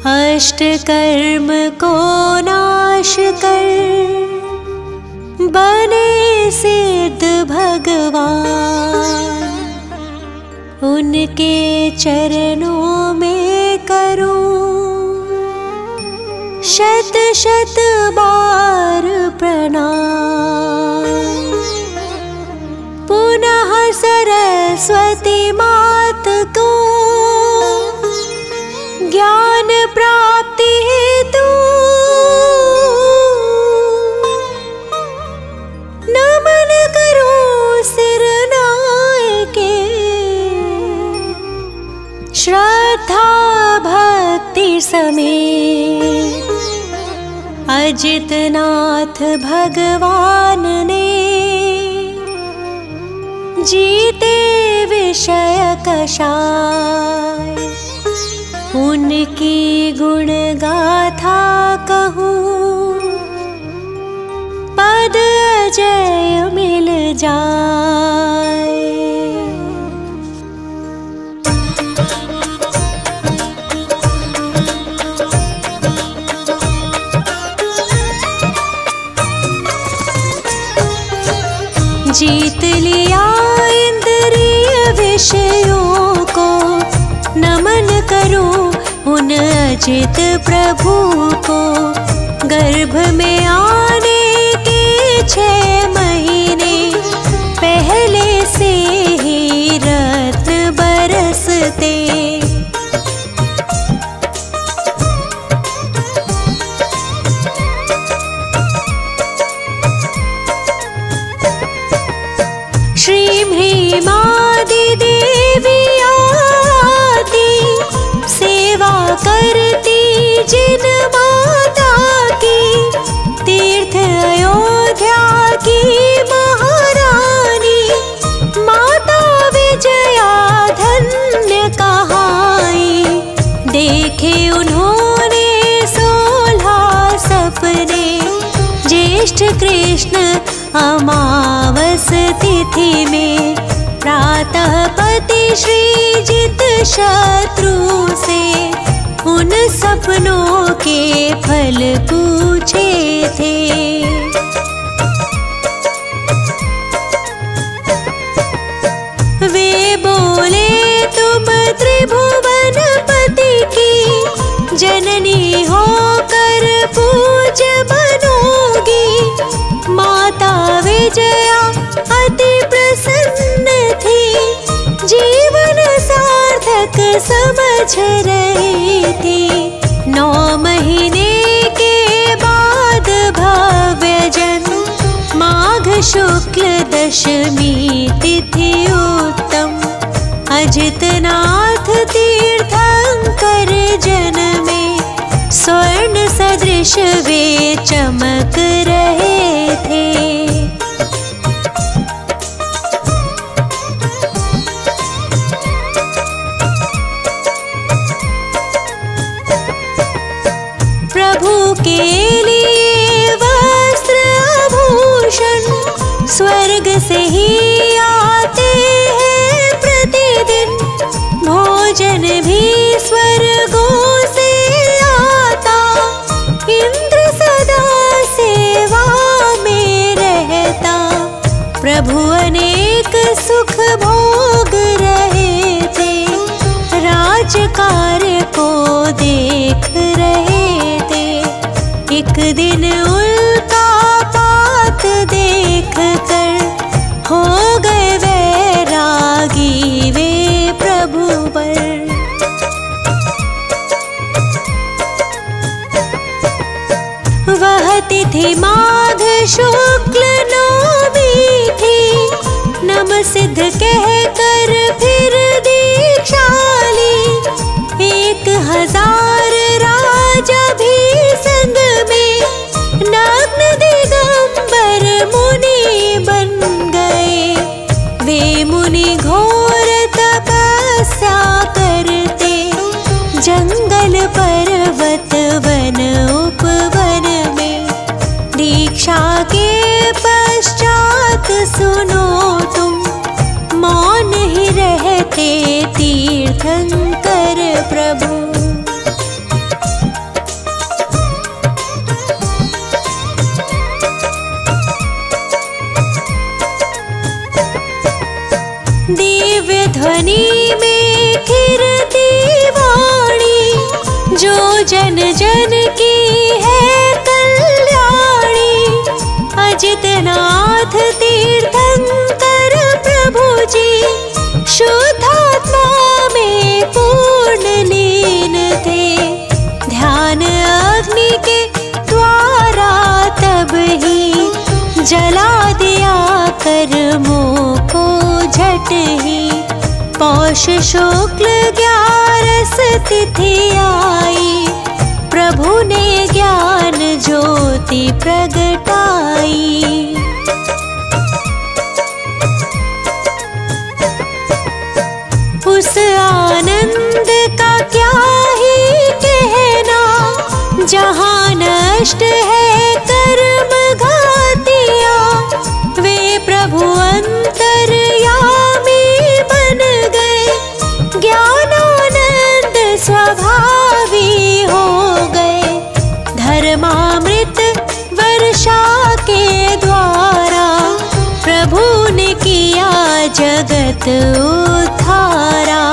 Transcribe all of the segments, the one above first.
अष्ट कर्म को नाश कर बने सिद्ध भगवान। उनके चरणों में करूं शत शत बार प्रणाम। पुनः सरस्वती मात को ज्ञान प्राप्ति हेतु नमन करूं सिर नाय के। श्रद्धा भक्ति समेत अजितनाथ भगवान ने जीते विषय कषाय। उनकी गुण गाथा कहूँ पद अजय मिल जाए। जीत लिया इंद्रिय विषयों को नमन करूं उन अजित प्रभु को। गर्भ में आने के 6 महीने पहले से ही रत्न बरसते। श्री भीमादि देवी आती सेवा करती जिन माता की। तीर्थ अयोध्या की महारानी माता विजया धन्य कहाई। देखे उन्होंने 16 सपने ज्येष्ठ कृष्ण अमावस तिथि में। प्रातः पति श्रीजित शत्रु से उन सपनों के फल पूछे थे। वे बोले तुम त्रिभुवनपति की जननी होकर पूज्य बनोगी। माता विजया अति प्रसन्न थी जीवन सार्थक समझ रही थी। 9 महीने के बाद भव्य जन्म माघ शुक्ल दशमी तिथि उत्तम। अजितनाथ तीर्थंकर जन्मे स्वर्ण सदृश वे चमक रहे थे। प्रभु के लिए वस्त्र आभूषण स्वर्ग से ही आते हैं प्रतिदिन। भोजन भी स्वर्गों से आता। इंद्र सदा सेवा में रहता। प्रभु अनेक सुख भोग रहे थे। राज कार्य को देख रहे थे। एक दिन उल्का पात देख कर हो गए वैरागी वे प्रभु पर। वह तिथि माघ शुक्ल नवमी थी। नम सिद्ध कहकर फिर दीक्षा ली। 1000 राजा भी संग में नग्न दिगंबर मुनि बन गए। वे मुनि घोर तपस्या करते जंगल पर्वत वन उपवन में। दीक्षा के पश्चात सुनो तुम मौन ही रहते तीर्थंकर प्रभु। ध्वनि में खिरती वाणी, जो जन जन की है कल्याणी। अजितनाथ तीर्थंकर प्रभु जी शुद्धात्मा में पूर्ण लीन थे। ध्यान अग्नि के द्वारा तब ही जला दिया कर्मों को झट ही। पौष शुक्ल 11 तिथि आई, प्रभु ने ज्ञान ज्योति प्रगटाई। उस आनंद का क्या ही कहना, जहाँ नष्ट है कर्म घातिया। वे प्रभु अंतर्यामी बन गए, ज्ञानानंद स्वभावी हो गए। धर्मामृत वर्षा के द्वारा प्रभु ने किया जगत उद्धारा।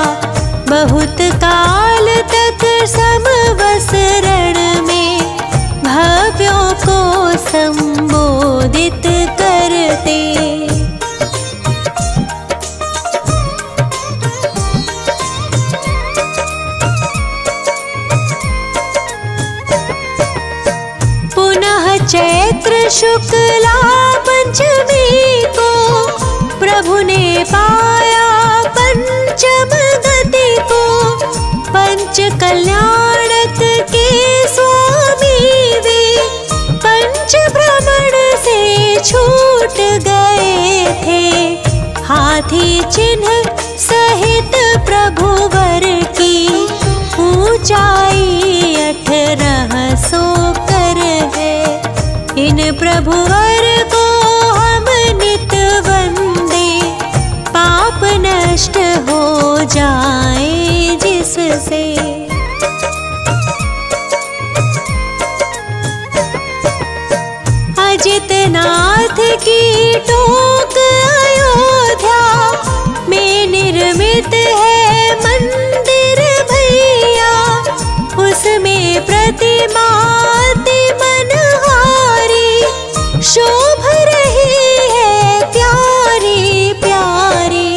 बहुत काल तक समवसरण में भव्यों को संबोधित करते। पुनः चैत्र शुक्ला पंचमी को प्रभु ने पाया पंचम गति को। पंच कल्याणक के स्वामी वे पंच भ्रमण से छूट गए थे। हाथी चिन्ह सहित प्रभु वर की ऊंचाई 1800 कर है। इन प्रभु वर को हम नित वंदे, पाप नष्ट हो जाए जिससे। अजितनाथ की टोक अयोध्या में निर्मित है मंदिर भैया। उसमें प्रतिमा अति मनहारी शोभ रही है प्यारी प्यारी।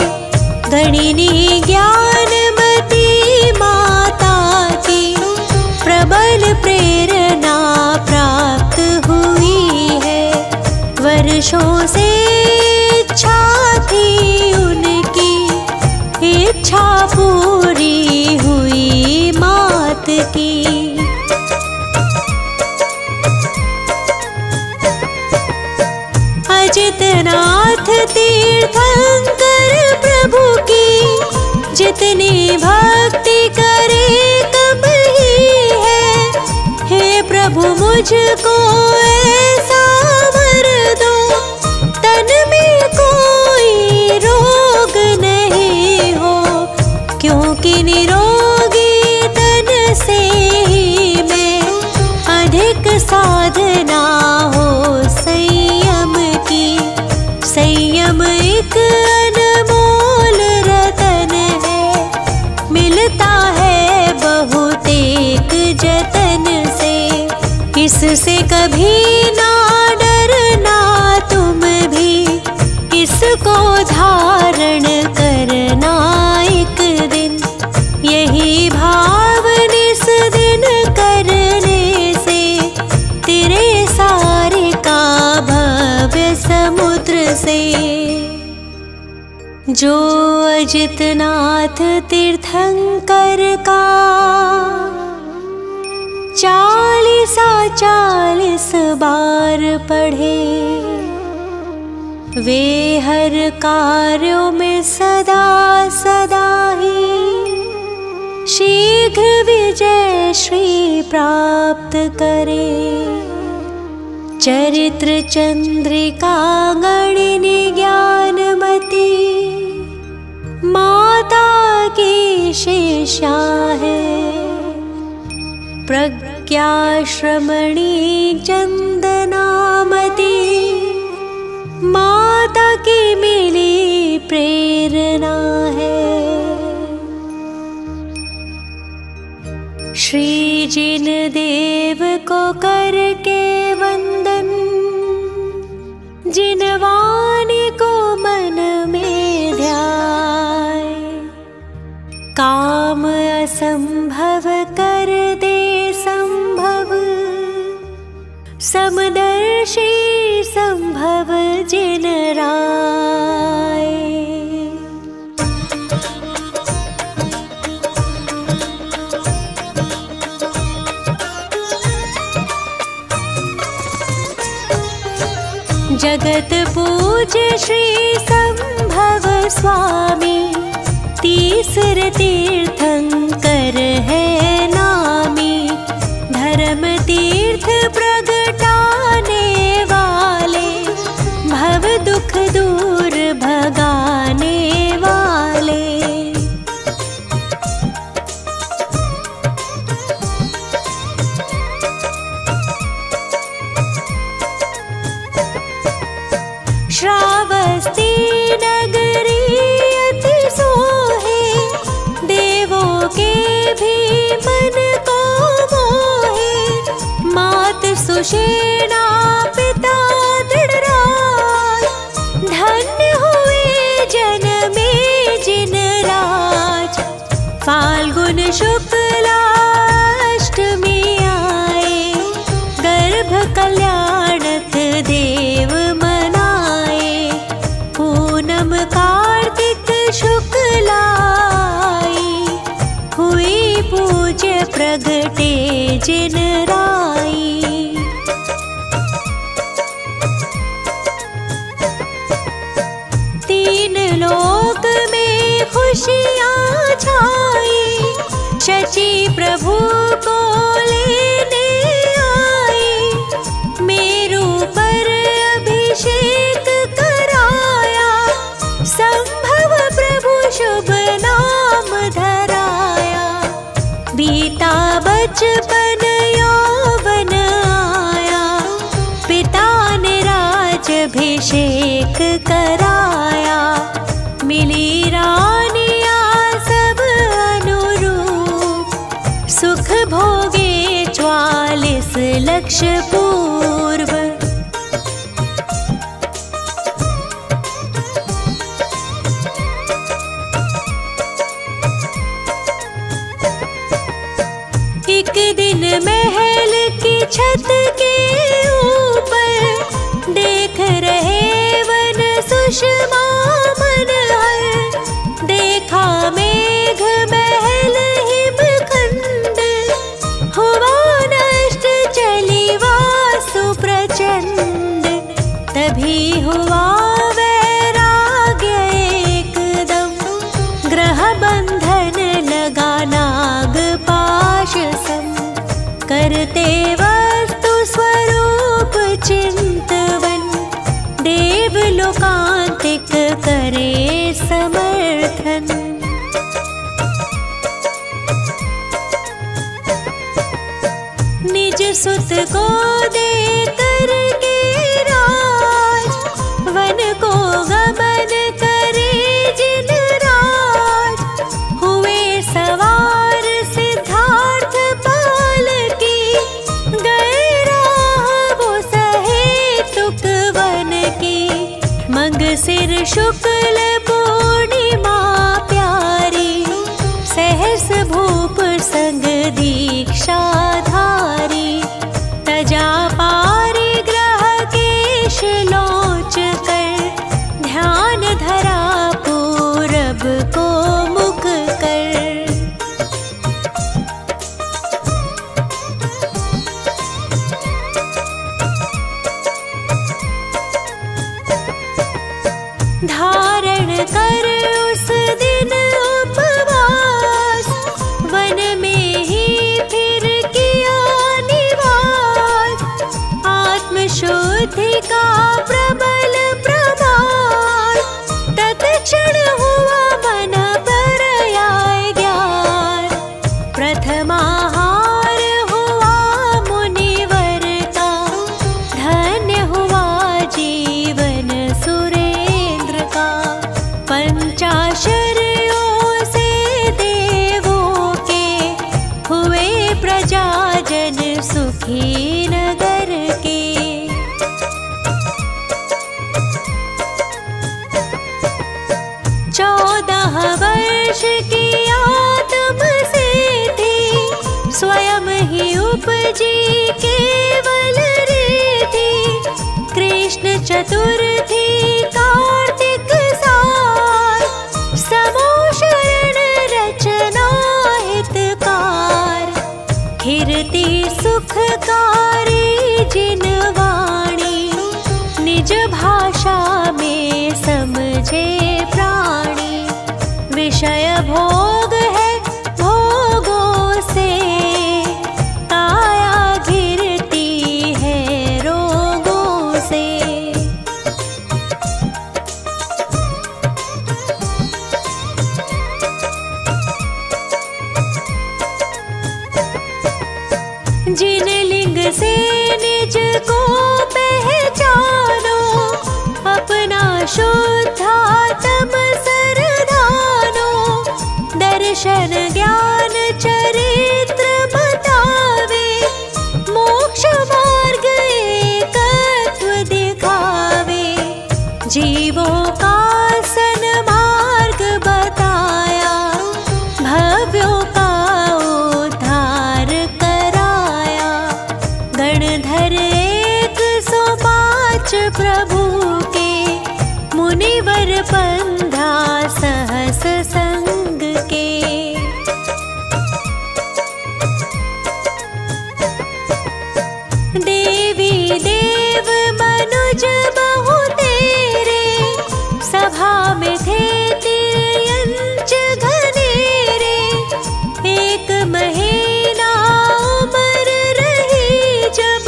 गणिनी ज्ञानमती माता की प्रबल प्रेरणा प्राप्त हुई है। वर्षों से इच्छा थी उनकी, इच्छा पूरी हुई मात की। अजितनाथ तीर्थंकर प्रभु की जितनी भक्ति करे कम ही है। हे प्रभु मुझको ऐसा वर दो, तन में कोई रोग नहीं हो। क्योंकि निरोगी तन से ही मैं, अधिक साधना हो संयम की। संयम एक अनमोल रतन है, मिलता है बहुत एक जतन से। इससे कभी ना डरना तुम भी, इसको धारण करना एक दिन। यही भाव निस दिन करने से, तेरे सारे का भव्य समुद्र से। जो अजितनाथ तीर्थंकर का 40 बार पढ़े, वे हर कार्यों में सदा सदा ही शीघ्र विजय श्री प्राप्त करे। चरित्र चंद्रिका गणिनी ज्ञानमती माता की शिष्या है। प्रज्ञा श्रमणी चंदनामती माता की मिली प्रेरणा है। श्री जिन देव को करके वंदन, जिन वाणी को मन में ध्याए, काम असंभव कर दे संभव, समदर्शी संभव जिन राय। जगत पूज्य श्री संभव स्वामी, तीसर तीर्थंकर है नामी। धर्म तीर्थ प्रगटाने वाले, भव दुख दूर भगाने वाले। श्रावस्ती नगरी अति सोहे, देवों के भी मन को मोहे। मात सुषेणा पिता दृढ़राज, धन्य हुए जन्मे जिन राज। फाल्गुन शुक्ला अष्टमी आए, गर्भ कल्याणक देव कार्तिक शुक्लाई, हुई पूज्य प्रगटे जिन राई। तीन लोक में खुशियाँ छाई, शची प्रभु को लेने आई। मेरू पर अभिषेक कराया, संभव प्रभु शुभ नाम धराया। बीता बचपन यौवन आया, पिता ने राजभिषेक कराया। मिली रानियाँ सब अनुरूप, सुख भोगे 44 लक्ष पूर्व। एक दिन महल की छत के ऊपर, देख रहे वन सुषमा मनहर। देखा मेघ महल हिमखंड, हुआ नष्ट चली वासु प्रचंड। तभी हुआ वैराग्य एकदम, ग्रह बंधन लगा नाग पाश सम। करते वस्तु स्वरूप चिंतवन, देव लोकांतिक करे समर्थन। निज सुत को दे करके राज, वन को गमन करे जिन राज। हुए सवार सिद्धार्थ पाल की, गए राह वो सहेतुक वन की। मंगसिर शुक्ल पूर्णिमा प्यारी, सहस भूप संग दीक्षा धारी। तजा पारी ग्रह केश लोच कर, ध्यान धरा पूरब को मुख कर। धारण सुखी नगर के। 14 वर्ष की आत्म सिद्धि स्वयं ही उपजी केवल रिद्धि। कृष्ण चतुर्थी कार्तिक सार समोशरण रचना हितकार। कीर्ति सुखकारी जिन वाणी निज भाषा में समझे प्राणी। विषय भोग है भोगों से काया घिरती है रोगों से। जिन लिंग से निज को पहचानो अपना शुद्धात्म सरदानो। दर्शन ज्ञान चरित्र बतावे मोक्ष मार्ग एकत्व दिखावे। जीवों का सन्मार्ग बताया भव्यों का उद्धार कराया। गणधर 105 प्रभु के मुनिवर बंधा सहस संग के। देवी देव मनुज बहु तेरे सभा में थे तिर्यंच घनेरे। एक महीना उम्र रही जब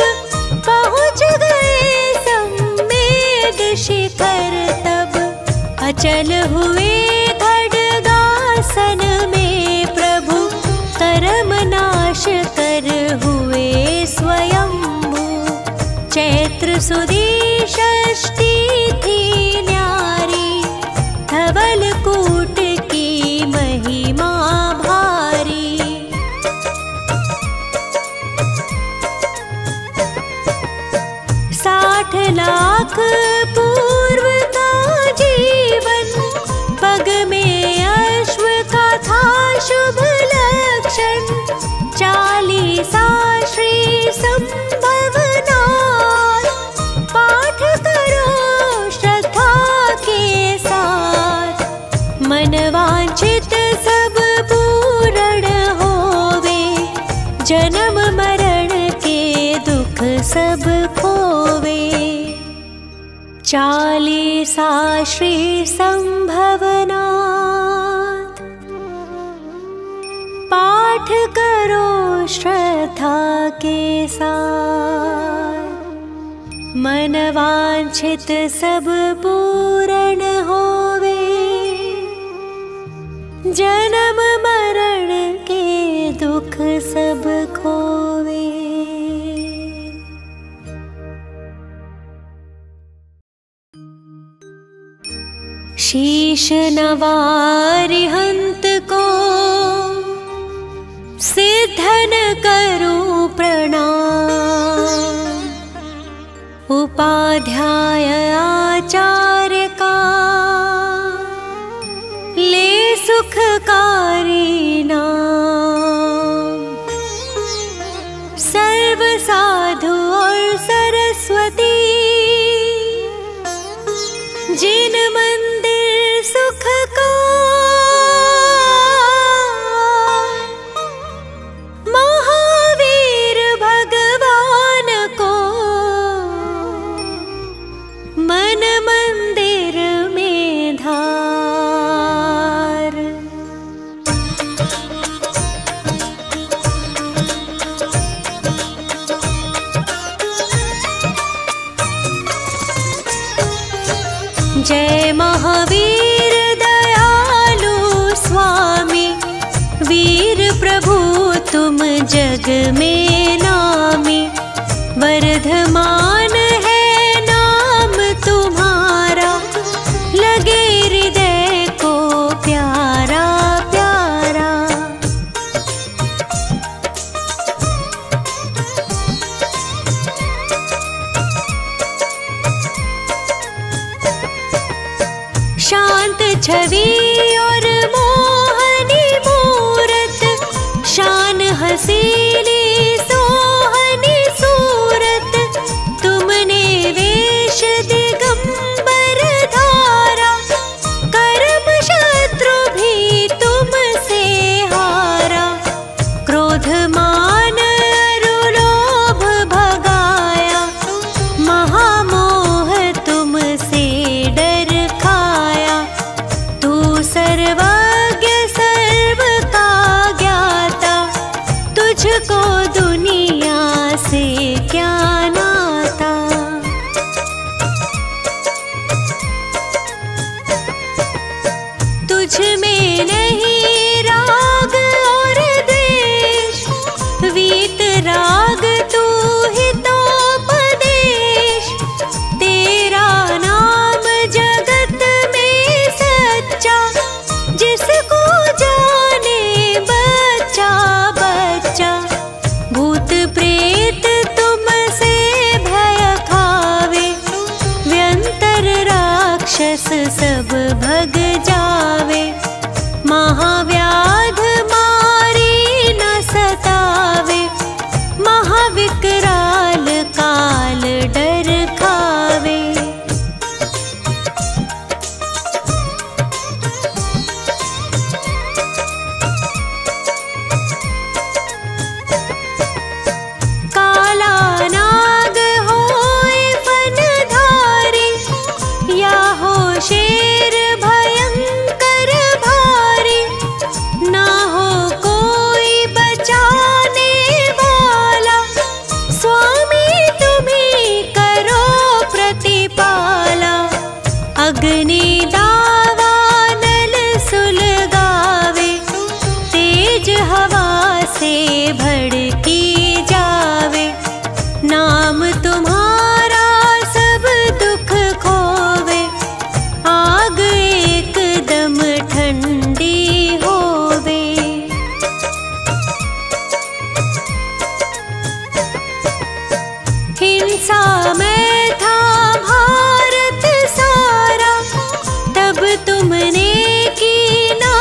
पहुँच गए सम्मेद शिखर तब। अचल हुए खड्गासन में प्रभु कर्म नाश कर हुए स्वयंभू। चैत्र सुदी षष्ठी थी न्यारी धवल कूट की महिमा भारी। 60 लाख पूर्व का जीवन पग में अश्व का था शुभ लक्षण। 40 श्री संभवनाथ पाठ करो श्रद्धा के साथ। मन वांछित सब पूर्ण होवे जन्म मरण के दुख सब खोवे। 40 श्री संभवनाथ पाठ करो श्रद्धा के साथ। मन वांछित सब पूर्ण होवे जन्म मरण के दुख सब खोवे। शीश नवारि हंत को सिद्धन करूं प्रणाम। उपाध्याय आचार्य का ले सुखकारी नाम। सर्व साधु और सरस्वती जिन मंदिर सुख का महावीर भगवान को मन मंदिर में धार। जय महावीर दयालु स्वामी वीर प्रभु तुम जग में नामी। वर्धमान है नाम तुम्हारा लगे हृदय को प्यारा प्यारा। राग तू हितोपदेश, तेरा नाम जगत में सच्चा, जिसको जाने बच्चा बच्चा। भूत प्रेत तुमसे भय खावे, व्यंतर राक्षस सब भग जावे। महाव्याध मारी न सतावे, महाविकराल काल डर खावे। काला नाग होए फनधारी, या हो शेर भयंकर भारी, ना हो कोई बचाने वाला, स्वामी तुम्हीं करो प्रतिपाला। अग्नि दावानल सुलगावे, तेज हवा से भड़की जावे। नाम तुम्हारा सब दुख खोवे, आग एकदम ठंडी होवे। हिंसा में था भारत सारा, तब तुमने कीना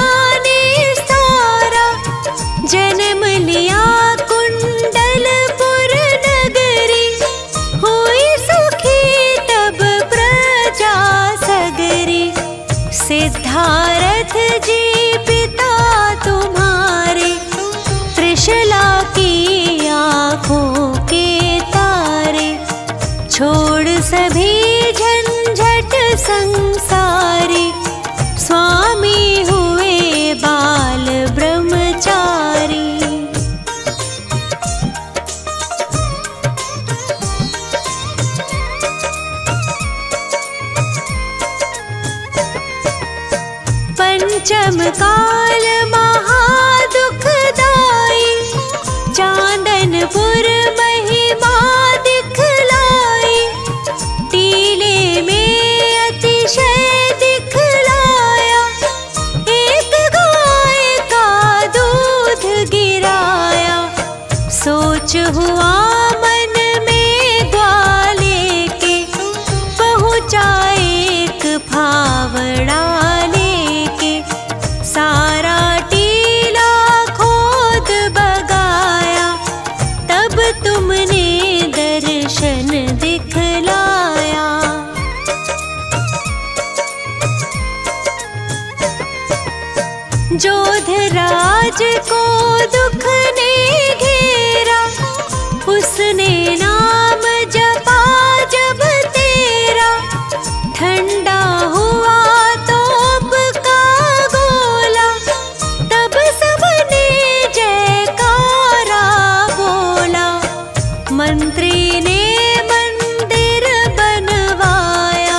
निस्तारा। जन्म लिया कुंडलपुर नगरी, हुई सुखी तब प्रजा सगरी। सिद्धारथ जी पिता तुम्हारे, त्रिशला की आँखों के तारे। छोड़ सभी झंझट संसारी, स्वामी हुए बाल ब्रह्मचारी। पंचम काल महादुखदाई, चांदनपुर महिमा दिखलाई। टीले में अतिशय दिखलाया, एक गाय का दूध गिराया। सोच हुआ मन में ग्वाले के, पहुँचा एक फावड़ा लेके। सारा टीला खोद बगाया, तब तुमने दर्शन दिखलाया। जोधराज को दुख ने घेरा, उसने नाम जपा जब तेरा। ठंडा हुआ तोप का गोला, तब सबने जयकारा बोला। मंत्री ने मंदिर बनवाया,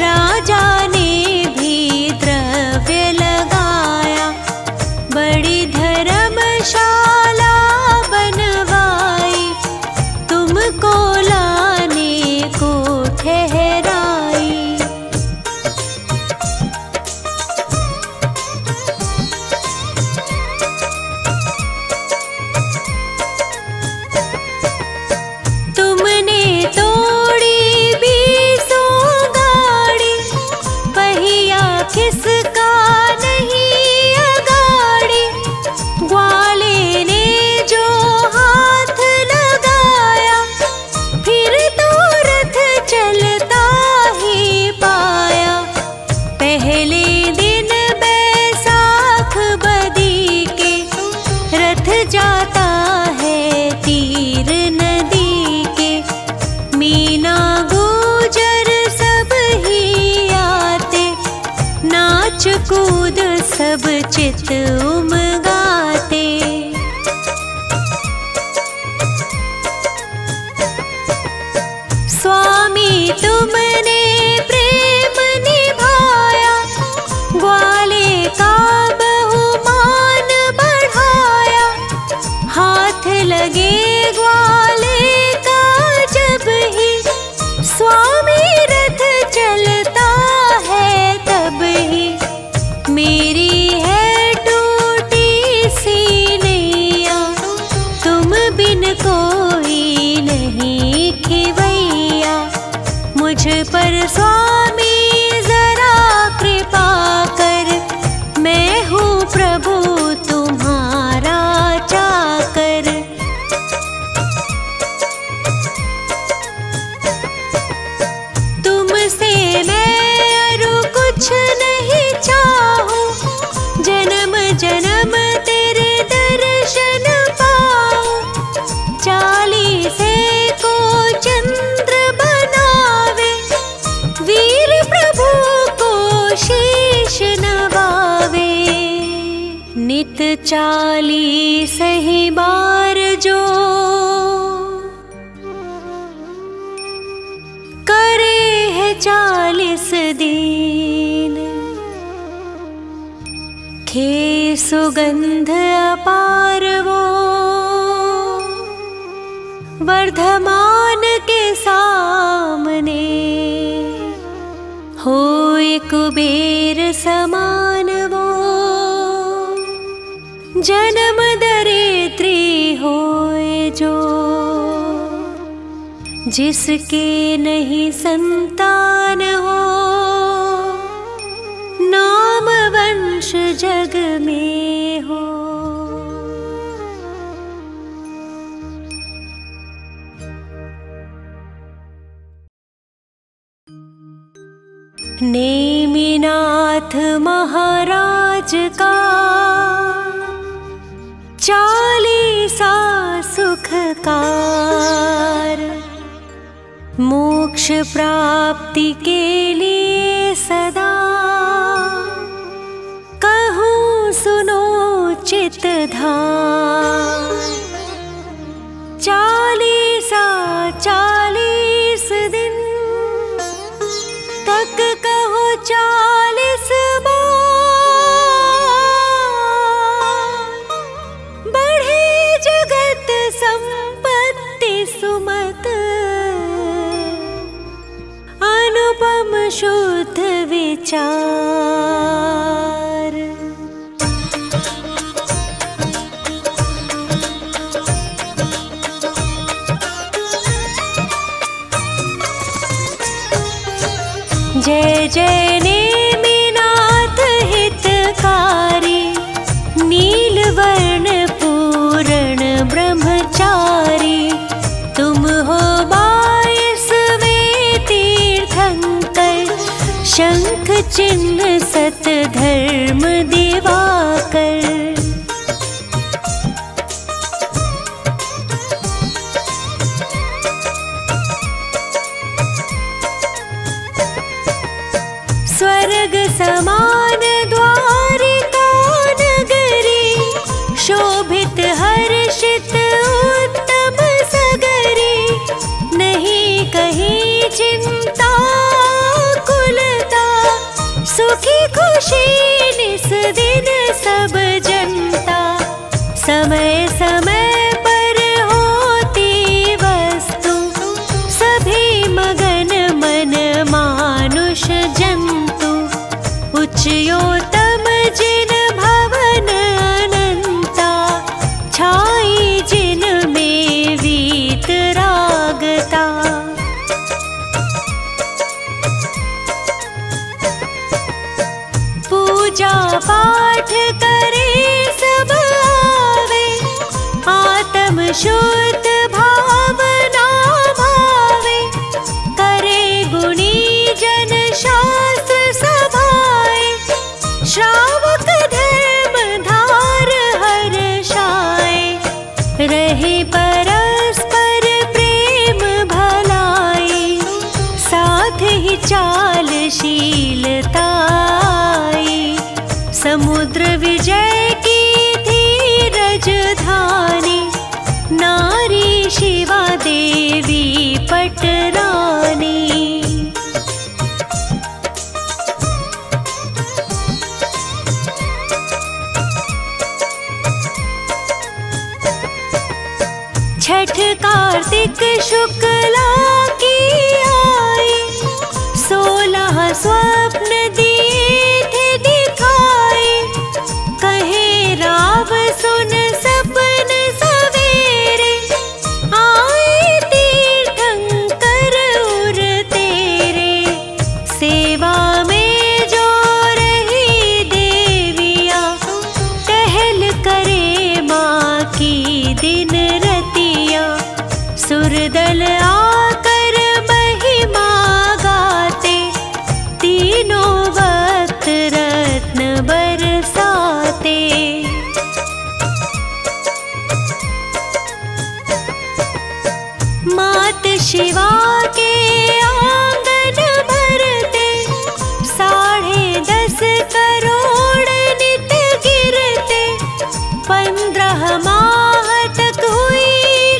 राजा ने भी द्रव्य लगाया। बड़ी धर्मशाला बनवाई, तुमको लाने को ठहराई। तुमने तोड़ी 20 गाड़ी, पहिया किसका नहीं अगाड़ी। ग्वाले ने जो हाथ लगाया, फिर तो रथ चलता ही पाया। पहले दिन बैसाख बदी के, रथ जाता है तीर नदी के। मीना गुजर सब ही आते, नाच कूद सब चित उमगाते। स्वामी तुमने प्रेम निभाया, ग्वाले का बहुमान बढ़ाया। हाथ लगे पर स्वामी जरा कृपा कर, मैं हूँ प्रभु तुम्हारा चाकर। तुमसे मैं और कुछ नहीं चाहूं, जन्म जन्म तेरे दर्शन पाऊं। 40 को चंद्र बनावे, वीर प्रभु को शीश नवावे। नित 40 ही बार जो करे है 40 दिन, खे सुगंध अपार वो वर्धमान के सामने। होए कुबेर समान वो जन्म दरिद्री होए जो, जिसके नहीं संतान हो, नाम वंश जग में हो। नेमिनाथ महाराज का 40 सुखकार, मोक्ष प्राप्ति के लिए सदा कहूँ सुनो चित धाम। 40 दिन तक कहो 40 बार, बढ़े जगत संपत्ति सुमत, अनुपम शुद्ध विचार। जय जय नेमिनाथ हितकारी, नीलवर्ण पूर्ण ब्रह्मचारी। तुम हो 22वें तीर्थंकर, शंख चिन्ह सत धर्म दिवाकर। स्वर्ग समान द्वारिका नगरी, शोभित हर्षित उत्तम सगरी। नहीं कहीं चिंता कुलता, सुखी खुशी निस दिन सब जनता। समय समय पर होती वस्तु, सभी मगन मन मानुष जंतु। उच्चयोतम जिन भवन अनंता, छाई जिन में वीतरागता। पूजा पाठ करे सब आवे, आत्म शुद्ध भावना भावे। करे गुणी जन शास्त्र सभाए, श्रावक धर्म धार हर्षाए। रहे परस्पर प्रेम भलाई, साथ ही चालशीलताई। समुद्र विजय की धीरज धानी, नारी शिवा देवी पटरानी। छठ कार्तिक शुक्ला की आई, 16 स्वप्न दिए थे दिखाए। कहे राव सुन सपन सवेरे, आए तीर्थंकर उर तेरे। सुरदल आकर महिमा गाते, तीनों वक्त रत्न बरसाते। मात शिवा के आंगन भरते, 10.5 करोड़ नित गिरते। 15 माह तक हुई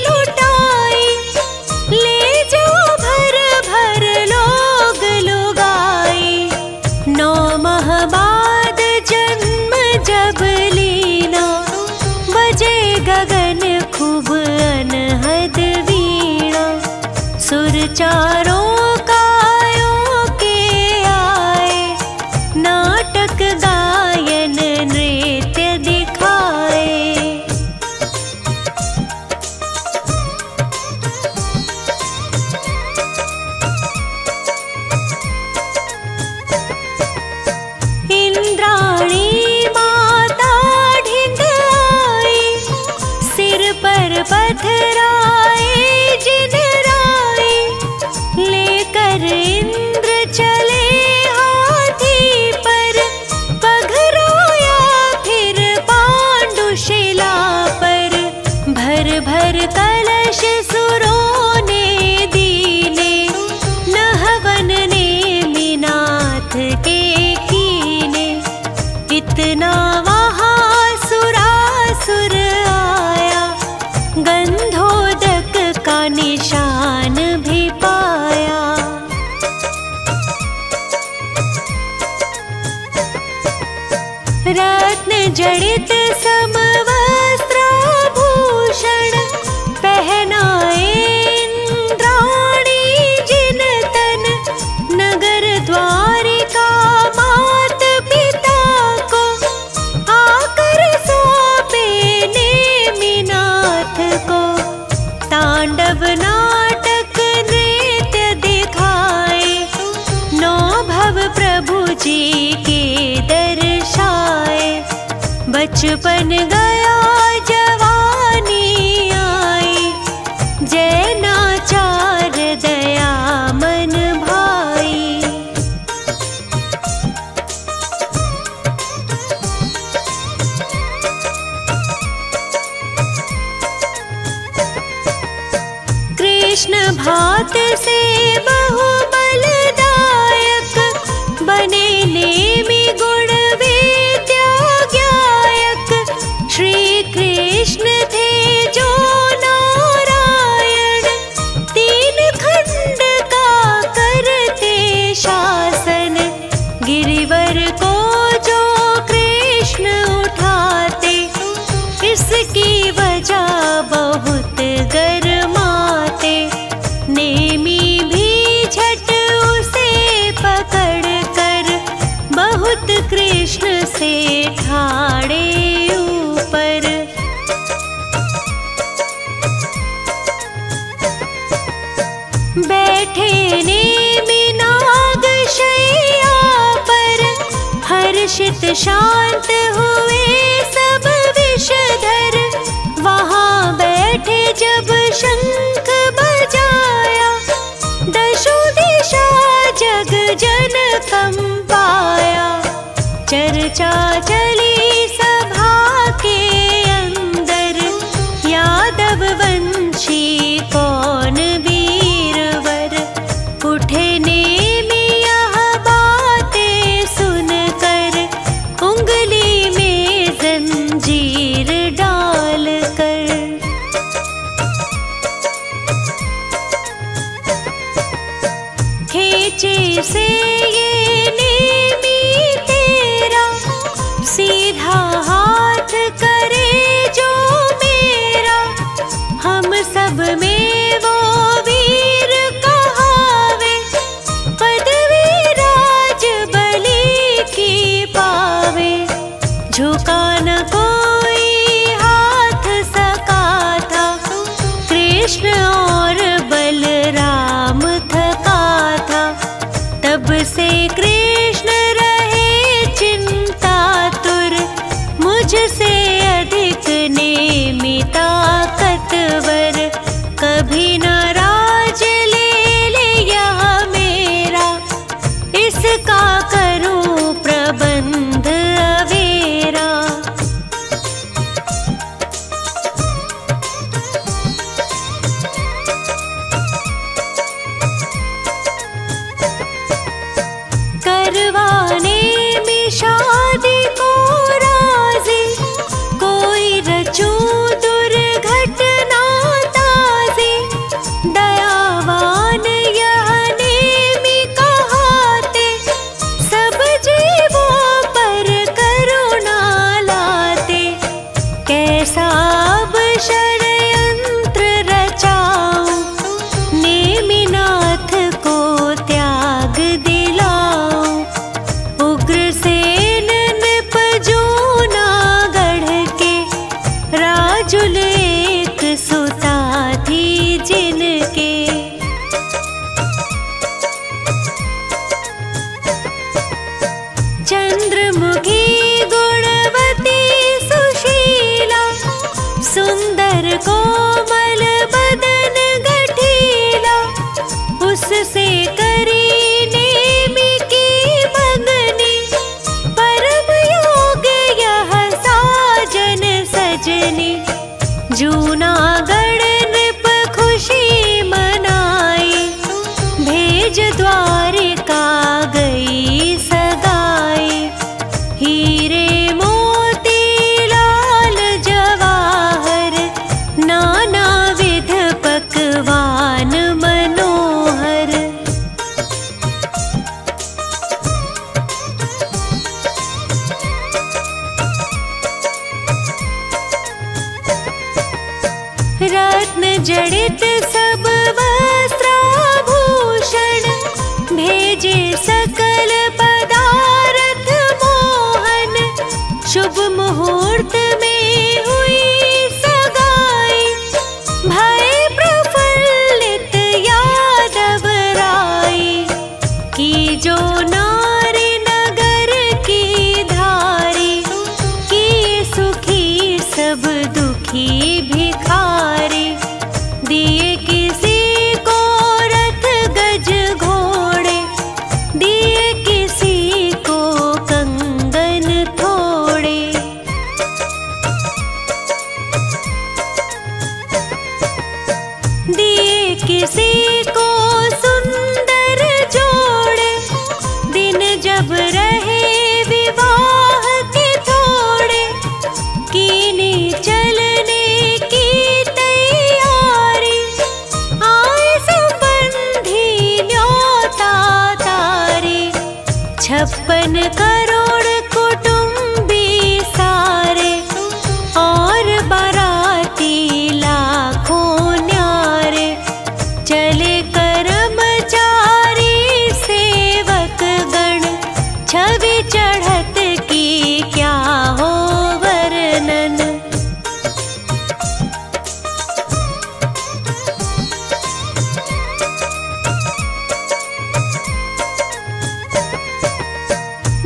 लुटाई, ले जाओ भर भर लोग लुगाई। 9 माह बाद जन्म जब लीना, बजे गगन खूब अनहद वीणा। सुर चारों कायों के आए, नाटक गायन नृत्य दिखाए। इंद्राणी माता ढिंग आई, सिर पर पथराए जिन राय। लेकर इंद्र चले हाथी पर, पघराया फिर पांडुशिला पर। भर भर कलश सुरों ने दीने, नहवन ने मीनाथ के कीने। इतना वहाँ सुरासुर आया, गंधोदक का निशान भी पाया। रत्न जड़ित समवस्त्राभूषण, पहनाए इंद्राणी जिन तन। नगर द्वारिका मात पिता को, आकर सौंपे नेमिनाथ को। तांडव नाटक नृत्य दिखाए, 9 भव प्रभु जी के दर्शाए। बचपन गया जवानी आई, जैनाचार दया मन भाई। कृष्ण भात से बहु बलदायक, बने नेमि गुण विद्या ज्ञायक। श्री कृष्ण थे जो नारायण, 3 खंड का करते शासन। गिरिवर को जो कृष्ण उठाते, इसकी वजह बहुत गरमाते। नेमी भी झट उसे पकड़ कर, बहुत कृष्ण से ठाड़े ऊपर। बैठे नेमि नाग शैया पर, हर्षित शांत हुए सब विषधर। वहाँ बैठे जब शंख बजाया, 10 दिशा जग जन कंपाया। चर्चा चली सभा के अंदर, यादव वंशी कौन वीरवर। उठे नेमि यह बातें सुनकर, उंगली में जंजीर डाल कर। खींचे से ये नेमि तेरा, सीधा हाथ करे जो मेरा। हम सब में वो वीर कहावे, पदवी राज बलि की पावे। झुका न कोई हाथ सका था, कृष्ण और बलराम थका था। तब से कृष्ण रहे चिंतातुर, मुझसे अधिक नेमि ताकतवर। कभी न दिए किसी को रथ गज घोड़े, दिए किसी को कंगन थोड़े। दिए किसी को सुंदर जोड़े, दिन जब रहे विवाह के थोड़े, कीनी चलने की तैयारी, आए संबंधी न्योता तारे। 56 करोड़ कुटुंबी सारे, और बाराती लाखों न्यारे। चले कर्मचारी सेवक गण, छवि चढ़त की क्या हो वर्णन।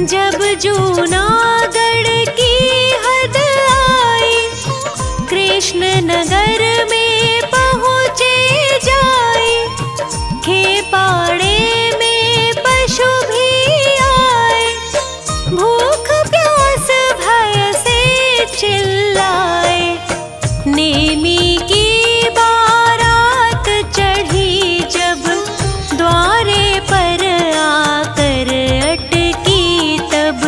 जब जूनागढ़ की हद आई, कृष्ण नगर में पहुँचे जाए। खेपाड़े में पशु भी आए, भूख प्यास भय से चिल्लाए। नेमी की बारात चढ़ी जब, द्वारे पर आकर अटकी तब।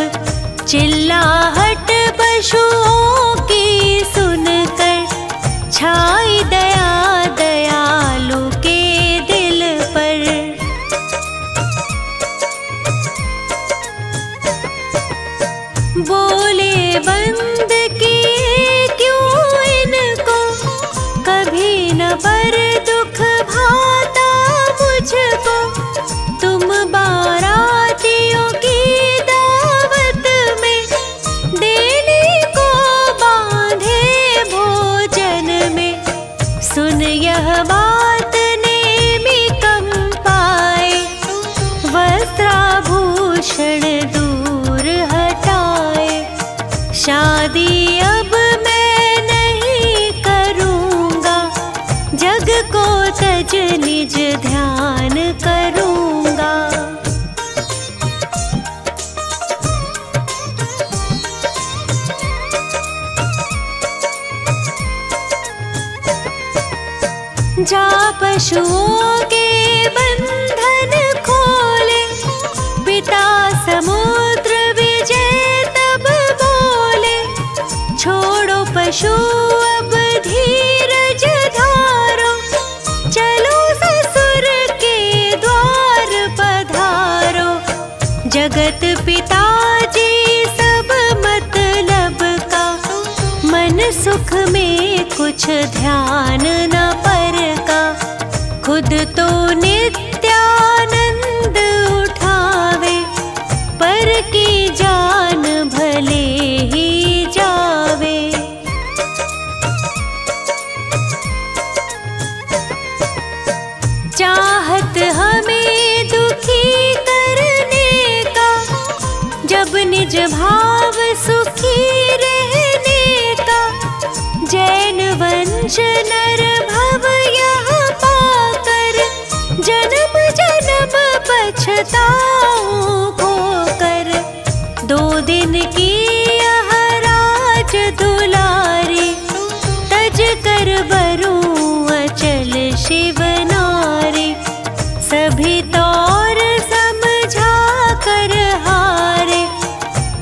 चिल्लाहट पशुओं की सुनकर, छाई दया दयालु के दिल पर। बोले बंद किए क्यों इनको, कभी न पर दुख भाता मुझको। तुम बारातियों की दावत में, देने को बांधे भोजन में। सुन यह बात नेमी कंपाए, वस्त्राभूषण दूर हटाए। शादी अब मैं नहीं करूँगा, जग को तज निज ध्यान करूँगा। जा पशुओं के बंधन खोले, पिता समुद्र विजय तब बोले। छोड़ो पशु अब धीरज धारो, चलो ससुर के द्वार पधारो। जगत पिताजी सब मतलब का, मन सुख में कुछ ध्यान न पर का। खुद तो नित्यानंद उठावे, पर की जान भले ही जावे। चाहत हमें दुखी करने का, जब निज भाव सुखी रहने का। जैन वंश नर भव यह पाकर, जन्म जन्म पछताऊं खोकर। 2 दिन की यह राज दुलारी, तज कर बरूं अचल शिव नारी। सभी तौर समझा कर हारे,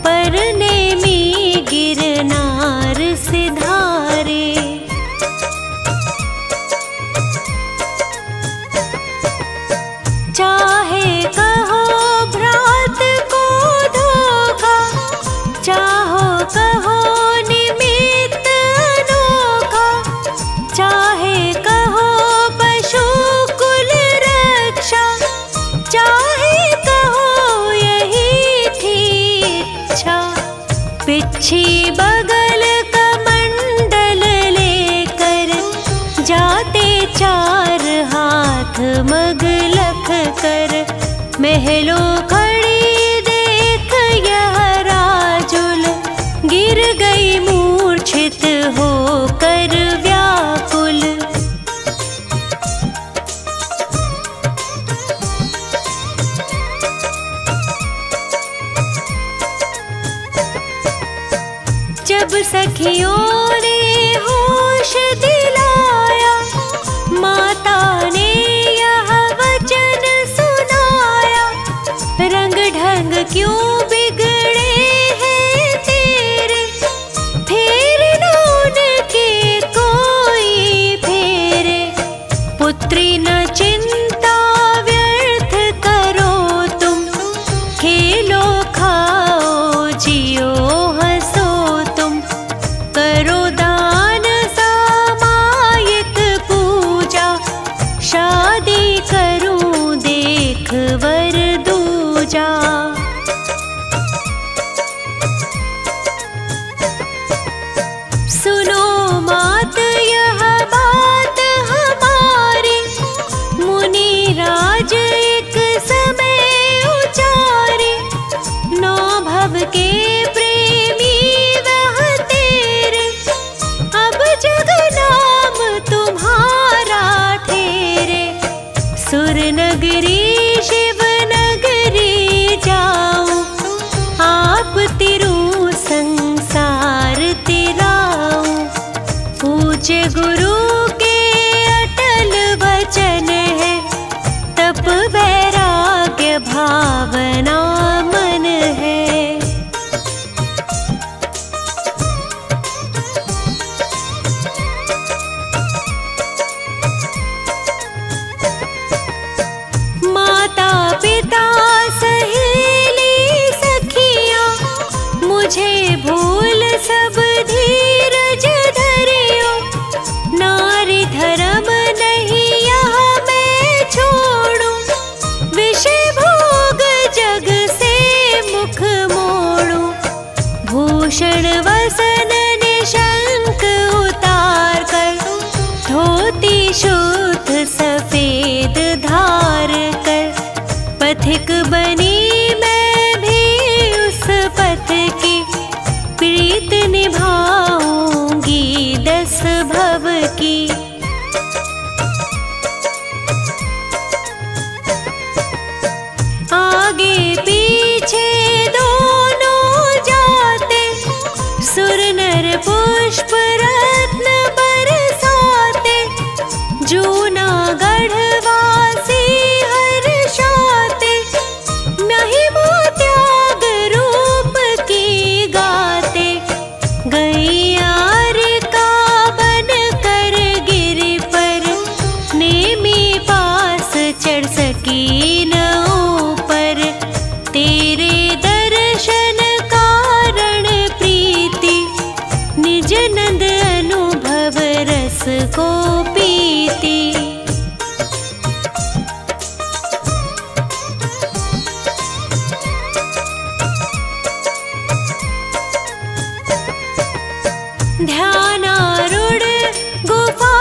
पर नेमी गिरनार सिधारे। चाहे कहो भ्रात को धोखा, चाहो कहो निमित्त अनोखा। चाहे कहो पशु कुल रक्षा, चाहे कहो यही थी इच्छा। पिछी बगल कमंडल लेकर, जाते 4 हाथ मगलख कर। महलों खड़ी देख यह राजुल, गिर गई मूर्छित होकर व्याकुल। सब सखियों ने होश दिलाया, माता ने यह वचन सुनाया, रंग ढंग क्यों बिगड़े हैं तेरे, फेर न उनके कोई फेरे। पुत्री न चिंता व्यर्थ करो तुम, खेलो खाओ जियो हंसो तुम, करो दान सामायिक पूजा, शादी करूं देख वर दूजा। सुनो मात यह बात हमारी, मुनि राज एक समय उचारे, नौ भव के प्रेमी वह तेरे, अब जग नाम तुम्हारा ठेरे। सुर नगरी शिव नगरी जाऊं, आप तिरु संसार तिराऊं, पूज्य गुरु के अटल वचन है, तप वैराग्य भावना मन है। माता पिता सहेली सखियां, मुझे भूल सब धीरज धरियो, नारी धर्म नहीं यहाँ मैं छोड़ूं, विषय भोग जग से मुख मोड़ूं। भूषण वसन निशंक उतार कर, धोती शुद्ध सफेद धार कर, पथिक बनी मैं भी उस पथ की, प्रीत निभाऊंगी 10 भव की। आगे पीछे दोनों जाते, सुर नर पुष्प रत्न बरसाते, जूनागढ़ वासी हर्षाते, महिमा त्याग रूप की गाते। गैयार का बन कर गिरि पर, नेमी पास चढ़ सकी न ऊपर, तेरे दर्शन कारण प्रीति, निज नंद अनुभव रस को पीती। ध्यानारूढ़ गुफा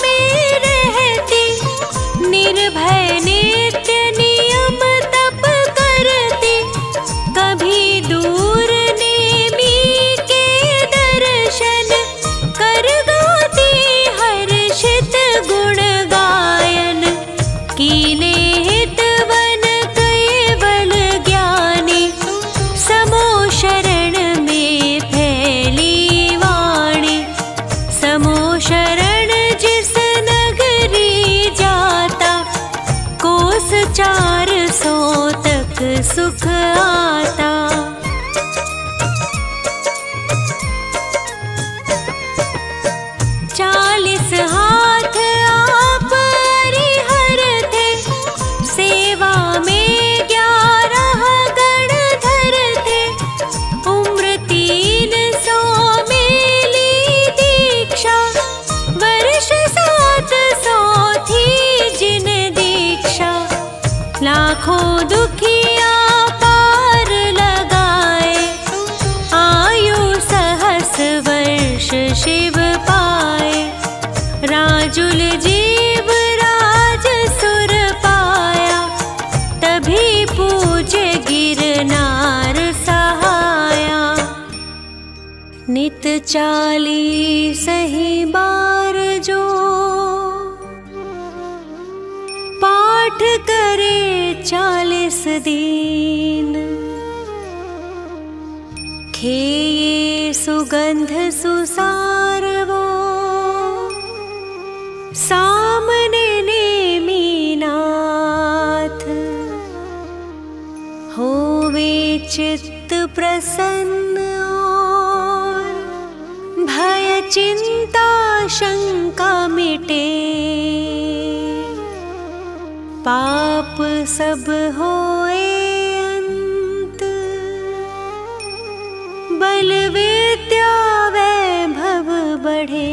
में रहती, निर्भय नित्य नियम तप करती, कभी दूर नेमी के दर्शन कर गाती हर्षित गुण गायन। कीने हितवन केवल ज्ञानी, समो शरण में फैली वाणी, समो शरण जिस नगरी जाता, कोस 400 तक सुख आता। चालीस हाथ आप हरिहर थे, सेवा में 11 गणधर थे, उम्र 300 में ली दीक्षा, वर्ष 700 थी जिन दीक्षा। लाखों दुखिया पार लगाए, आयु सहस वर्ष शिव पाए, राजुल जीव राज सुर पाया, तभी पूज्य गिरनार सहाया। नित 40 ही बार जो पाठ करे 40 दिन, खेये सुगंध सुसार वो सामने नेमिनाथ होवे चित्त प्रसन्न और भय चिंता शंका मिटे। पाप सब होए अंत बल विद्या वैभव बढ़े।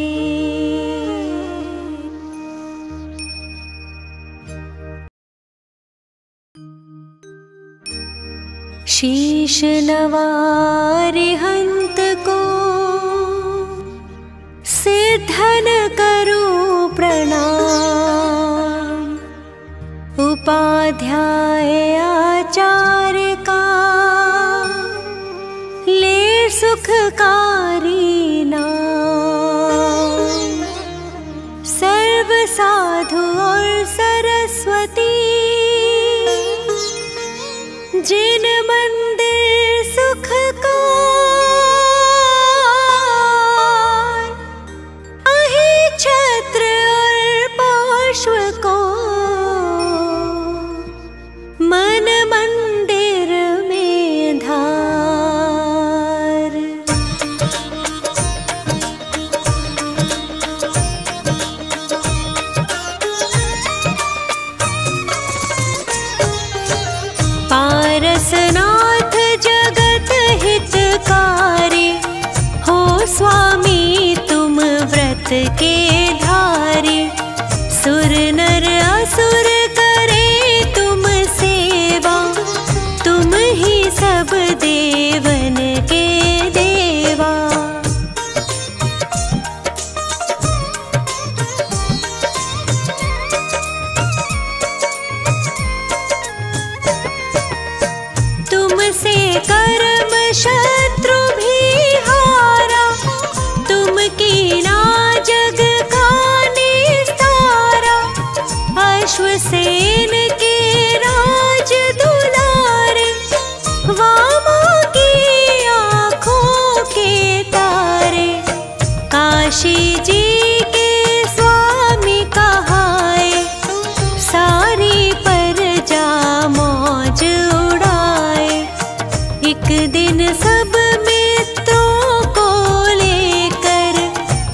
शीश नवारिहंत को सिद्धन करूं प्रणाम। उपाध्याय आचार्य का ले सुखकारी नाम। सर्व साधु और सरस्वती जिन मंदिर सुख का अहि छत्र और पार्श्व को मन मंदिर में धार। पारसनाथ जगत हितकारी हो स्वामी तुम व्रत के धारी। सुर नर असुर करे तुम सेवा तुम ही सब देवन के देवा। तुमसे कर्म शत्रु भी हारा तुम कीना जग का निस्तारा। अश्वसेन के राज दुलारे वामा की आँखों के तारे। काशी जी के स्वामी कहाए सारी प्रजा मौज उड़ाए। एक दिन सब मित्रों को लेकर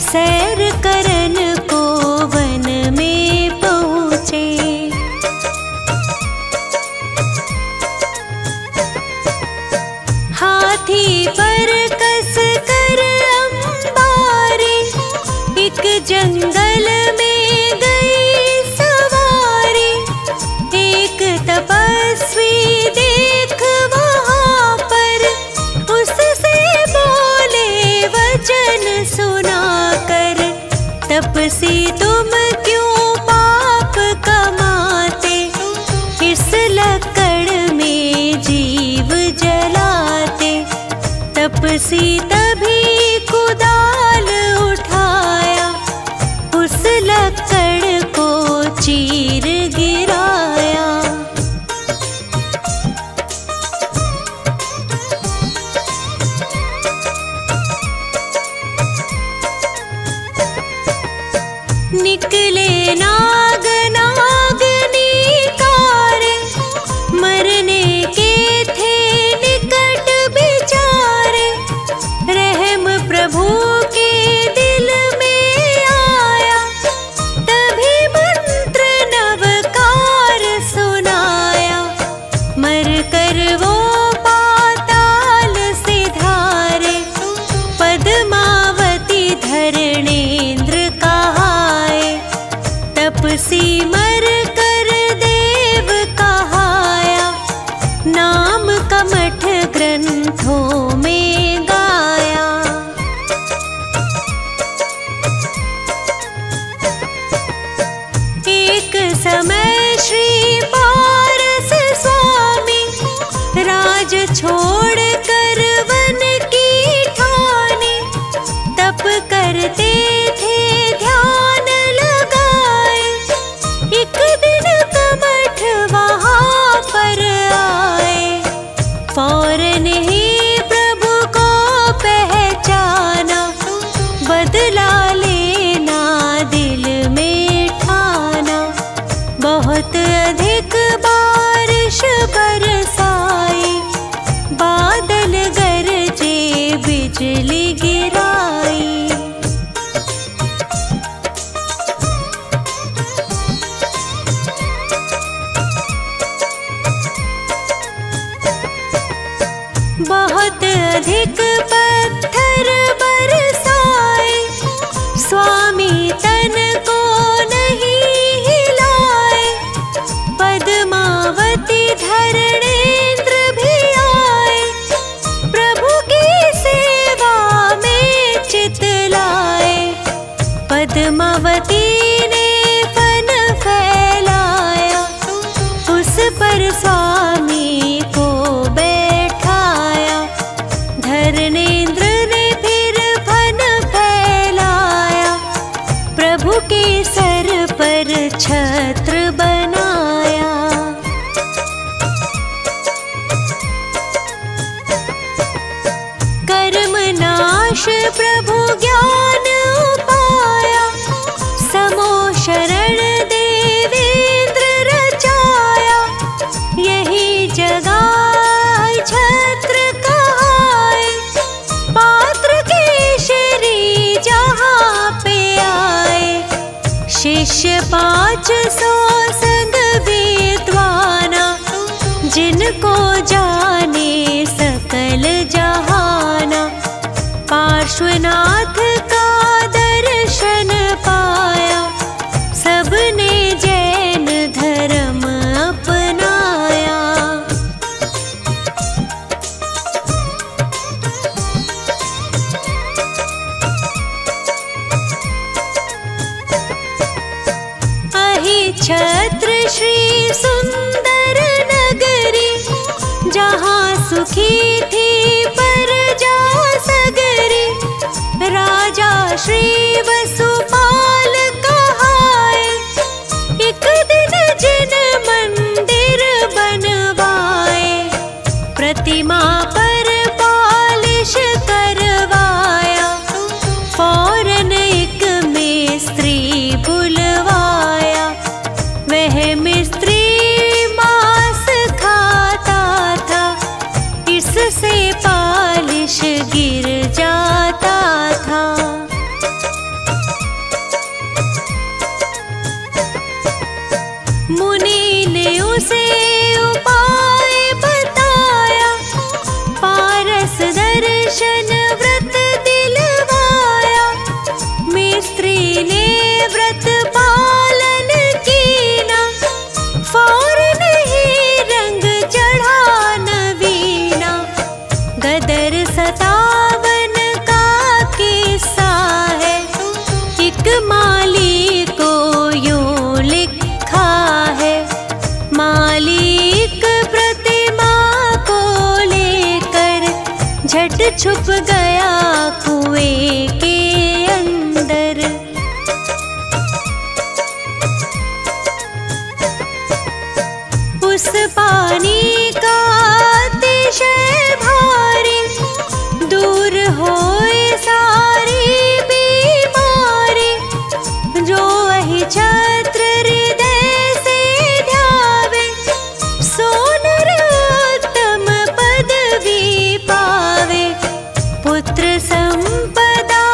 सैर करन को वन में पहुँचे। हाथी पर कस कर अंबारी एक जंगल में गई सवारी। एक तपस्वी देख वहाँ पर उससे बोले वचन सुनाकर। तपसी तुम क्यों पाप कमाते इस लकड़ में जीव जलाते। तपसी तभी कुदाल उठाया उस लकड़ को चीर गिराया। निकले नाग नागनी कारे मरने के थे निकट बिचारे। अधिक पत्थर बरसाए, स्वामी तन को नहीं हिलाए। पद्मावती धरणेंद्र भी आए, प्रभु की सेवा में चित लाए। पद्मावती ने फन फैलाया, उस पर स्वामी को बैठाया। धरणेंद्र ने फिर फन फैलाया, प्रभु के सर पर छत्र बनाया। कर्म नाश प्रभु ज्ञान पाया, समो शरण देवेंद्र रचाया। यही जगाए छत्र कहाए, पात्र केशरी जहाँ पे आए। शिष्य 500 संग विद्वाना, जिनको जाने सकल जहाना। पार्श्वनाथ का दर्शन पाया, सबने जैन धर्म अपनाया। अहिछत्र श्री सुंदर नगरी, जहाँ सुखी थी प्रजा सगरी। राजा श्री वसुपाल कहाए, एक दिन जिन मंदिर बनवाए। प्रतिमा पर पालिश करवाया, फौरन एक मिस्त्री बुलवाया। वह मिस्त्री मांस खाता था, इससे पालिश गिर जाता था। मुनि ने उसे उपाय बताया, पारस दर्शन व्रत दिलवाया। मिस्त्री ने व्रत पालन कीना, फौरन ही रंग चढ़ा नवीना। गदर 57 का किस्सा है, एक माली को यूं लिखा है। मालिक प्रतिमा को लेकर झट छुप गया कुएं के अंदर। उस पानी का अतिशय भारी, दूर होए सारी बीमारी। जो अहिछत्र हृदय से ध्यावे, सो नर उत्तम पदवी पावे। पुत्र संपदा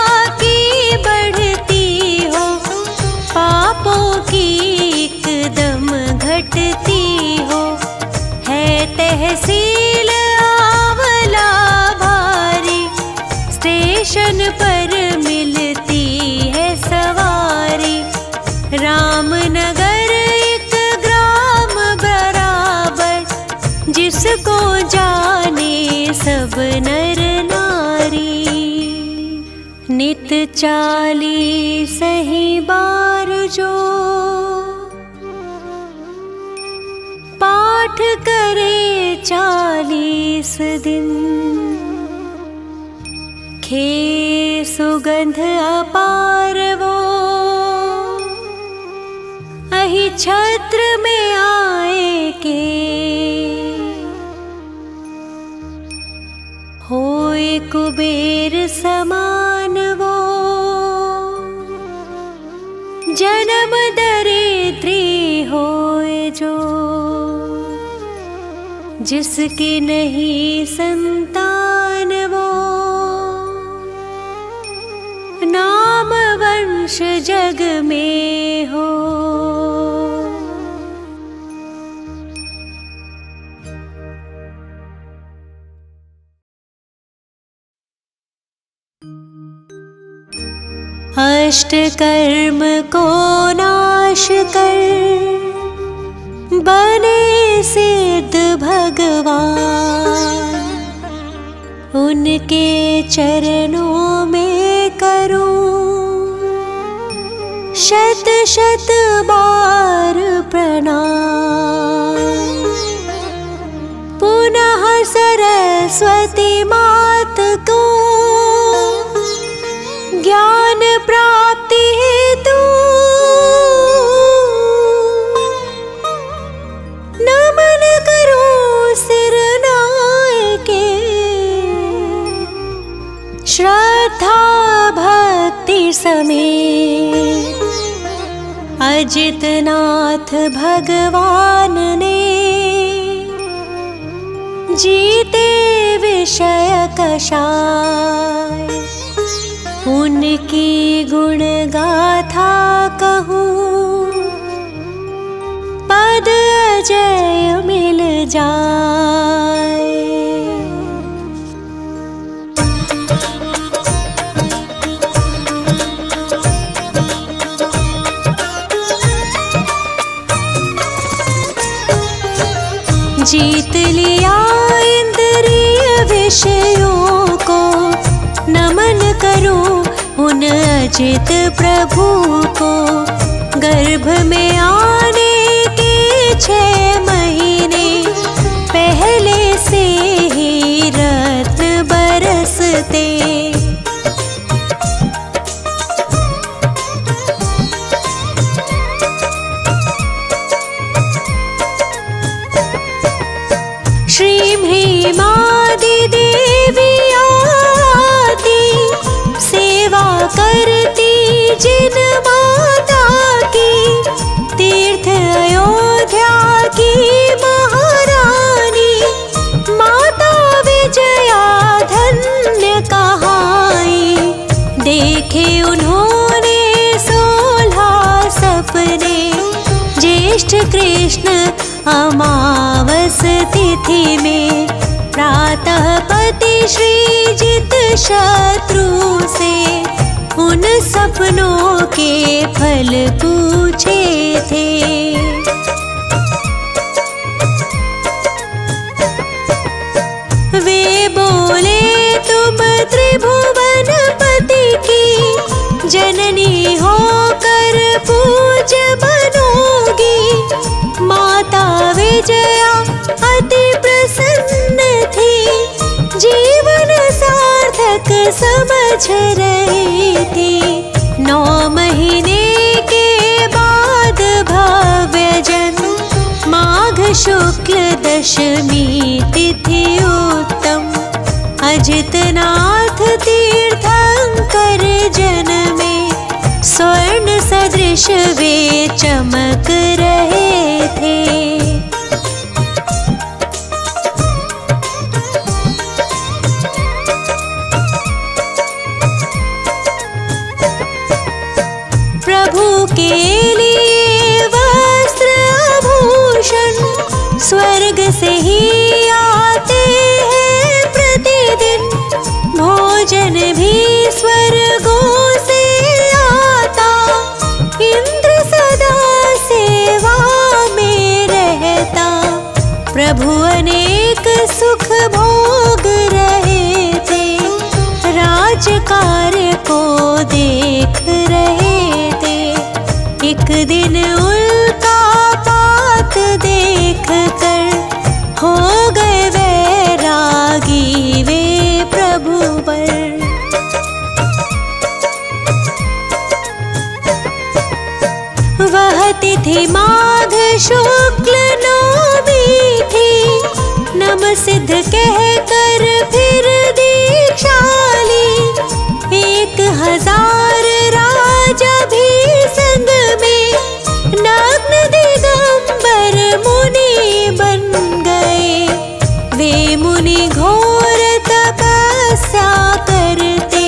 की बढ़ती हो, पापों की एकदम घटती हो। है तहसील आंवला भारी, स्टेशन पर मिलती है सवारी। रामनगर एक ग्राम बराबर, जिसको जाने सब नर नारी। नित 40 ही बार जो पाठ करे 40 दिन, खे सुगंध अपार वो अहिछत्र में आए के। होए कुबेर समान वो, जन्म दरिद्री होए जो। जिसकी नहीं संतान वो, नाम वंश जग में हो। अष्ट कर्म को नाश कर बने सिद्ध भगवान। उनके चरणों में करूं शत शत बार प्रणाम। पुनः सरस्वती मात को ज्ञान प्राप्ति हेतु नमन करूं सिर नायके। श्रद्धा भक्ति समेत अजितनाथ भगवान ने जीते विषय कषाय। उनकी गुण गाथा कहूँ पद अजय मिल जाए। जीत लिया इंद्रिय विषयों को नमन करूं उन अजित प्रभु को। गर्भ में आने के 6 महीने पहले से ही रत्न बरसते। श्री भीमादि देवी आती सेवा करती जिन माता की। तीर्थ अयोध्या की महारानी माता विजया धन्य कहाई। देखे उन्होंने 16 सपने ज्येष्ठ कृष्ण अमावस तिथि में। प्रातः पति श्रीजित शत्रु से उन सपनों के फल पूछे थे। वे बोले तुम त्रिभुवनपति की जननी होकर पूज्य बनोगी। माता विजया अति प्रसन्न थी जीवन सार्थक समझ रही थी। 9 महीने के बाद भव्य जन्म माघ शुक्ल दशमी तिथि उत्तम। अजितनाथ तीर्थंकर जन्मे स्वर्ण सदृश वे चमक रहे थे। प्रभु के लिए वस्त्र आभूषण स्वर्ग से ही आते हैं प्रतिदिन। भोजन भी स्वर्गों से आता। इंद्र सदा सेवा में रहता। प्रभु अनेक सुख भोग रहे थे। राज कार्य को देख रहे थे। एक दिन उल्का पात देख कर हो गए वैरागी वे प्रभु पर। वह तिथि माघ शुक्ल नवमी थी। नम सिद्ध कहकर फिर दीक्षा ली। 1000 राजा भी संग में नग्न दिगंबर मुनि बन गए। वे मुनि घोर तपस्या करते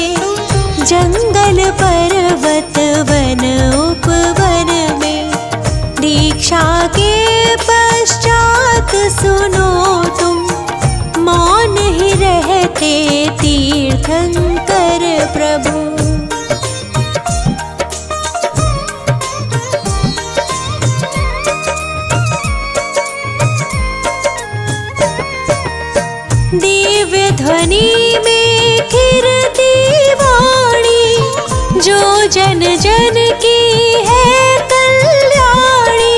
जंगल पर्वत वन उपवन में। दीक्षा के पश्चात सुनो तुम मौन ही रहते तीर्थंकर प्रभु। ध्वनि में खिरती वाणी, जो जन जन की है कल्याणी।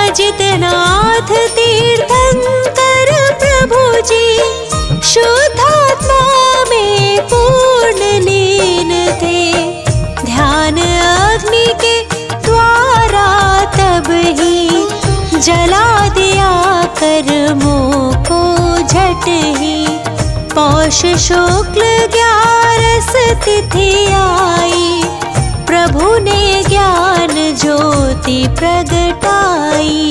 अजितनाथ तीर्थंकर प्रभु जी शुद्धात्मा में पूर्ण लीन थे। ध्यान अग्नि के द्वारा तब ही जला दिया कर्मों को झट ही। पौष शुक्ल 11 तिथि आई, प्रभु ने ज्ञान ज्योति प्रगटाई।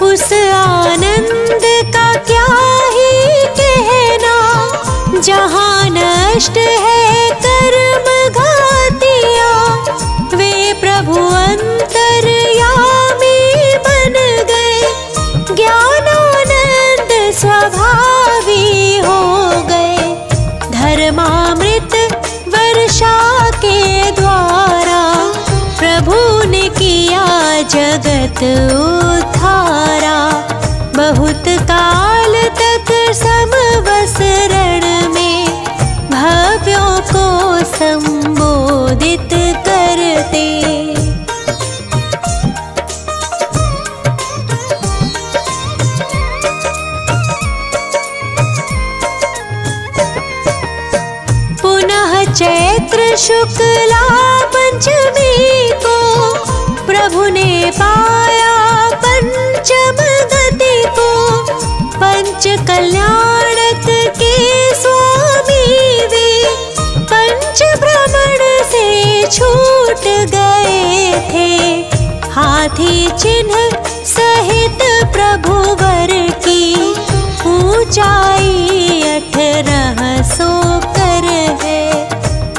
उस आनंद का क्या ही कहना, जहाँ नष्ट है कर्म घातियाँ। वे प्रभु अंतर्यामी बन गए, ज्ञानानंद स्वभावी हो गए। धर्मामृत वर्षा के द्वारा प्रभु ने किया जगत उद्धारा। बहुत काल तक समवसरण में भव्यों को संबोधित करते। पुनः चैत्र शुक्ला पंचमी को प्रभु ने पाया पंचम गति को। पंच कल्याणक के स्वामी वे पंच भ्रमण से छूट गए थे। हाथी चिन्ह सहित प्रभु वर की ऊंचाई 1800 कर है।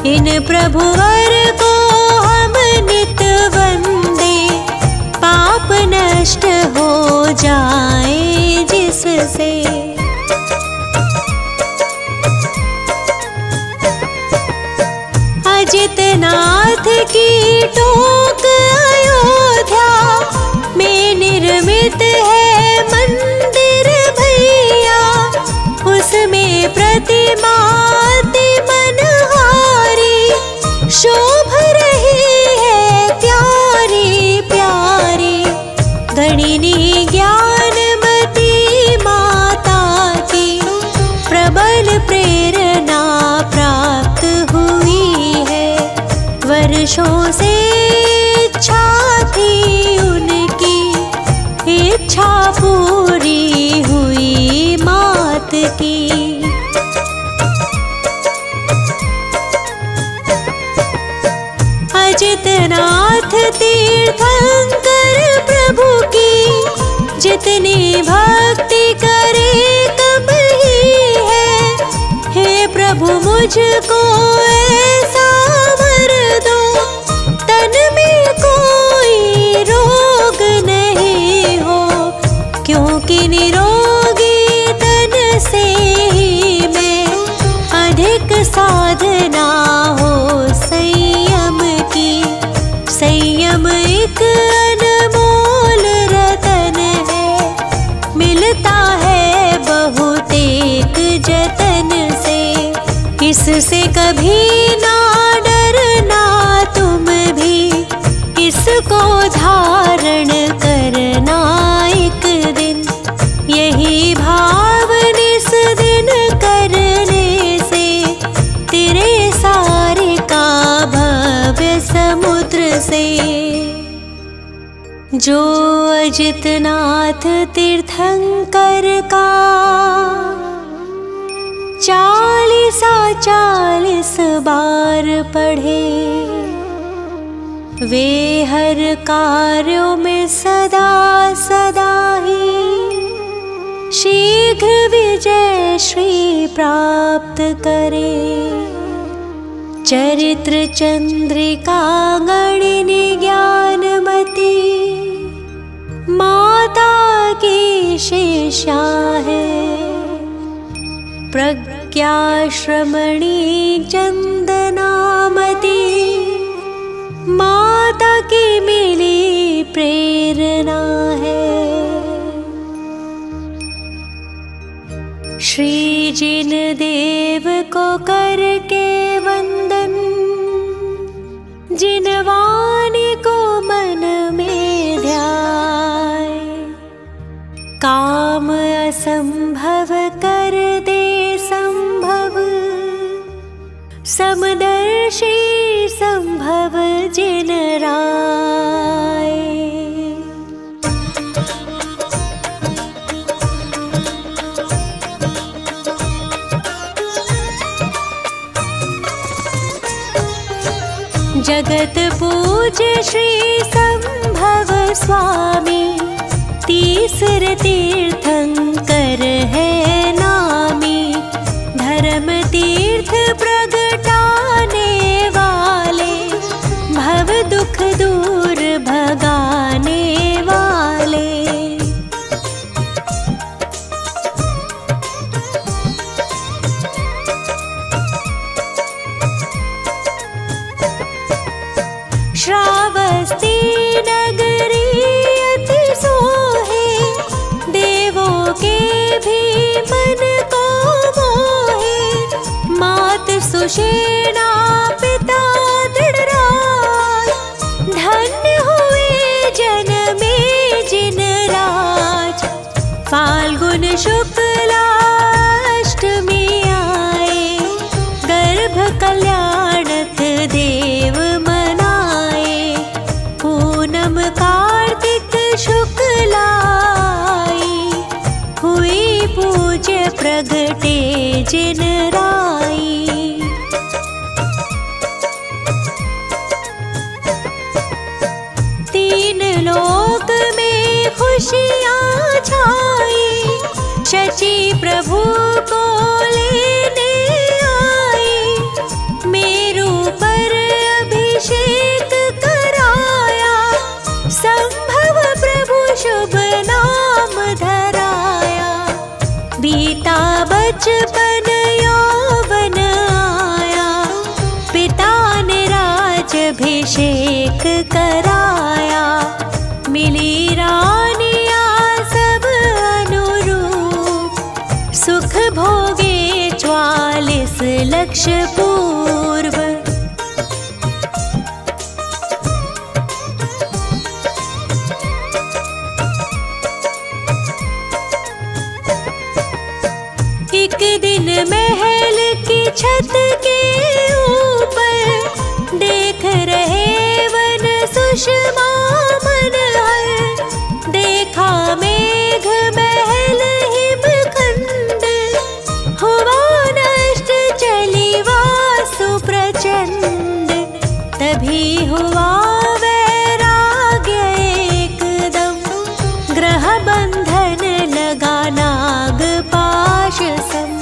इन प्रभु वर को हम नित वंदे, पाप नष्ट हो जाए जिससे। अजितनाथ की टोक अयोध्या में निर्मित है मंदिर भैया। उसमें प्रतिमा अति मनहारी शोभ रही है प्यारी प्यारी। गणिनी ज्ञानमती माता की प्रबल प्रेरणा प्राप्त हुई है। वर्षों से इच्छा थी उनकी, इच्छा पूरी हुई मात की। अजितनाथ तीर्थंकर प्रभु की जितनी भक्ति करे कम ही है। हे प्रभु मुझको ऐसा वर दो, तन में कोई रोग नहीं हो। क्योंकि निरोगी तन से ही मैं, अधिक साधना हो संयम की। संयम एक अनमोल रतन है, मिलता है बहुत एक जतन से। इससे कभी ना डरना तुम भी, इसको धारण करना एक दिन। यही भाव निस दिन करने से, तेरे सारे का भव्य समुद्र से। जो अजितनाथ तीर्थंकर का 40 बार पढ़े, वे हर कार्यों में सदा सदा ही शीघ्र विजय श्री प्राप्त करे। चरित्र चंद्रिका गणिनी ज्ञानमती माता की शिष्या है। प्रज्ञा श्रमणी चंदनामती माता की मिली प्रेरणा है। जिन देव को करके वंदन, जिन वाणी को मन में ध्याए, काम असंभव कर दे संभव, समदर्शी संभव जिन राय। जगत पूज्य श्री संभव स्वामी, तीसर तीर्थंकर है नामी। धर्म तीर्थ प्रगटाने वाले, भव दुख दूर भगाने वाले। श्रावस्ती नगरी अति सोहे, देवों के भी मन को मोहे। मात सुषेणा पिता दृढ़राज, धन्य हुए जन्मे जिन राज। फाल्गुन शुक्ला अष्टमी आए, गर्भ कल्याणक देव कार्तिक शुक्लाई, हुई पूज्य प्रगटे जिन राई। तीन लोक में खुशियाँ छाई, शची प्रभु को लेने आई। मेरू पर अभिषेक कराया, संभव प्रभु शुभ नाम धराया। बीता बचपन यौवन आया, पिता ने राजभिषेक कराया। मिली रानियाँ सब अनुरूप, सुख भोगे 44 लक्ष पूर्व। एक दिन महल की छत के ऊपर, देख रहे वन सुषमा मनहर। देखा मेघ महल हिमखंड, हुआ नष्ट चली वासु प्रचंड। तभी हुआ वैराग्य एकदम, ग्रह बंधन लगा नाग पाश सम।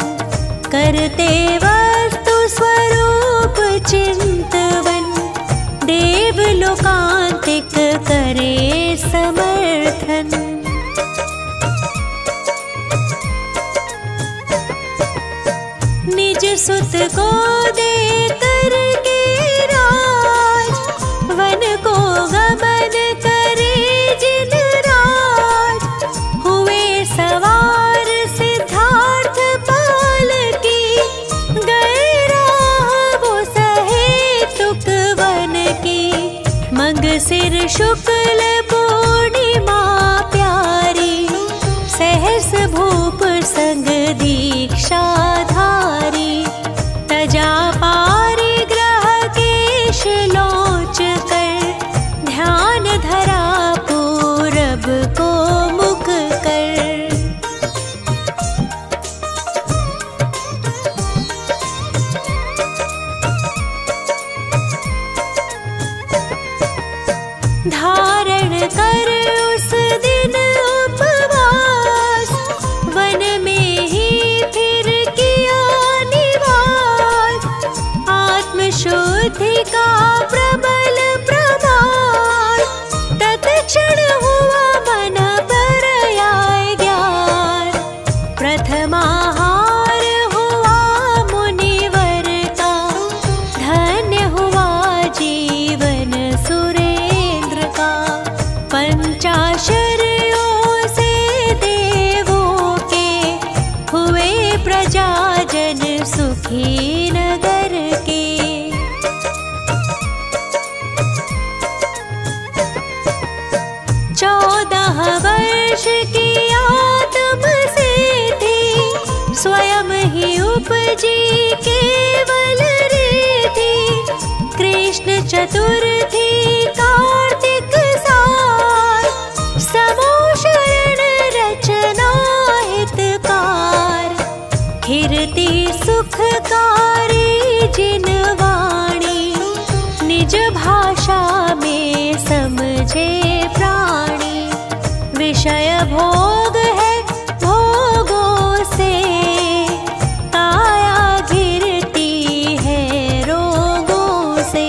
करते वस्तु स्वरूप चिंतवन, देव लोकांतिक करे समर्थन। निज सुत को दे करके राज, वन को गमन करे जिन राज। हुए सवार सिद्धार्थ पाल की, गए राह वो सहेतुक वन की। मंगसिर शुक्ल पूर्णिमा प्यारी, सहस भूप संग दीक्षा धारी। तजा पारी ग्रह केश लोच कर, ध्यान धरा पूरब को मुख कर। धारण कर उस दिन उपवास, वन में ही फिर किया निवास। आत्मशुद्धि का प्रबल प्रभाव, तत्क्षण हुआ मन पर आए ज्ञान। प्रथमाहार हुआ मुनिवर का, धन्य हुआ जीवन सुरेंद्र का। की आत्म से थी, स्वयं ही उपजी केवल रिधि। कृष्ण चतुर्थी कार्तिक सार, समो शरण रचना हितकार। हिरती सुखकारी जिन वाणी, निज भाषा में समझे प्राणी। विषय भोग है भोगों से, काया घिरती है रोगों से।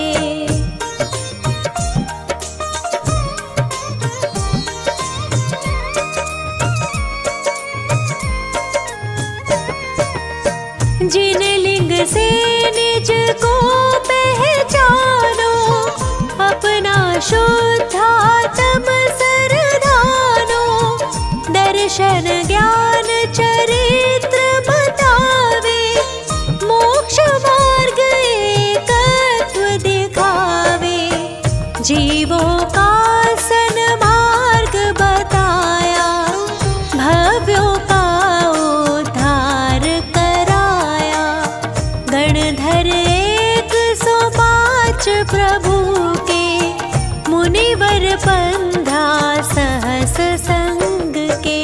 जिन लिंग से निज को पहचानो, अपना शुद्धात्म सरधानो। दर्शन ज्ञान चरित्र बतावे, मोक्ष मार्ग एकत्व दिखावे। जीवों का सन्मार्ग बताया, भव्यों का उद्धार कराया। गणधर 105 प्रभु के, मुनिवर पंधा सहस संग के।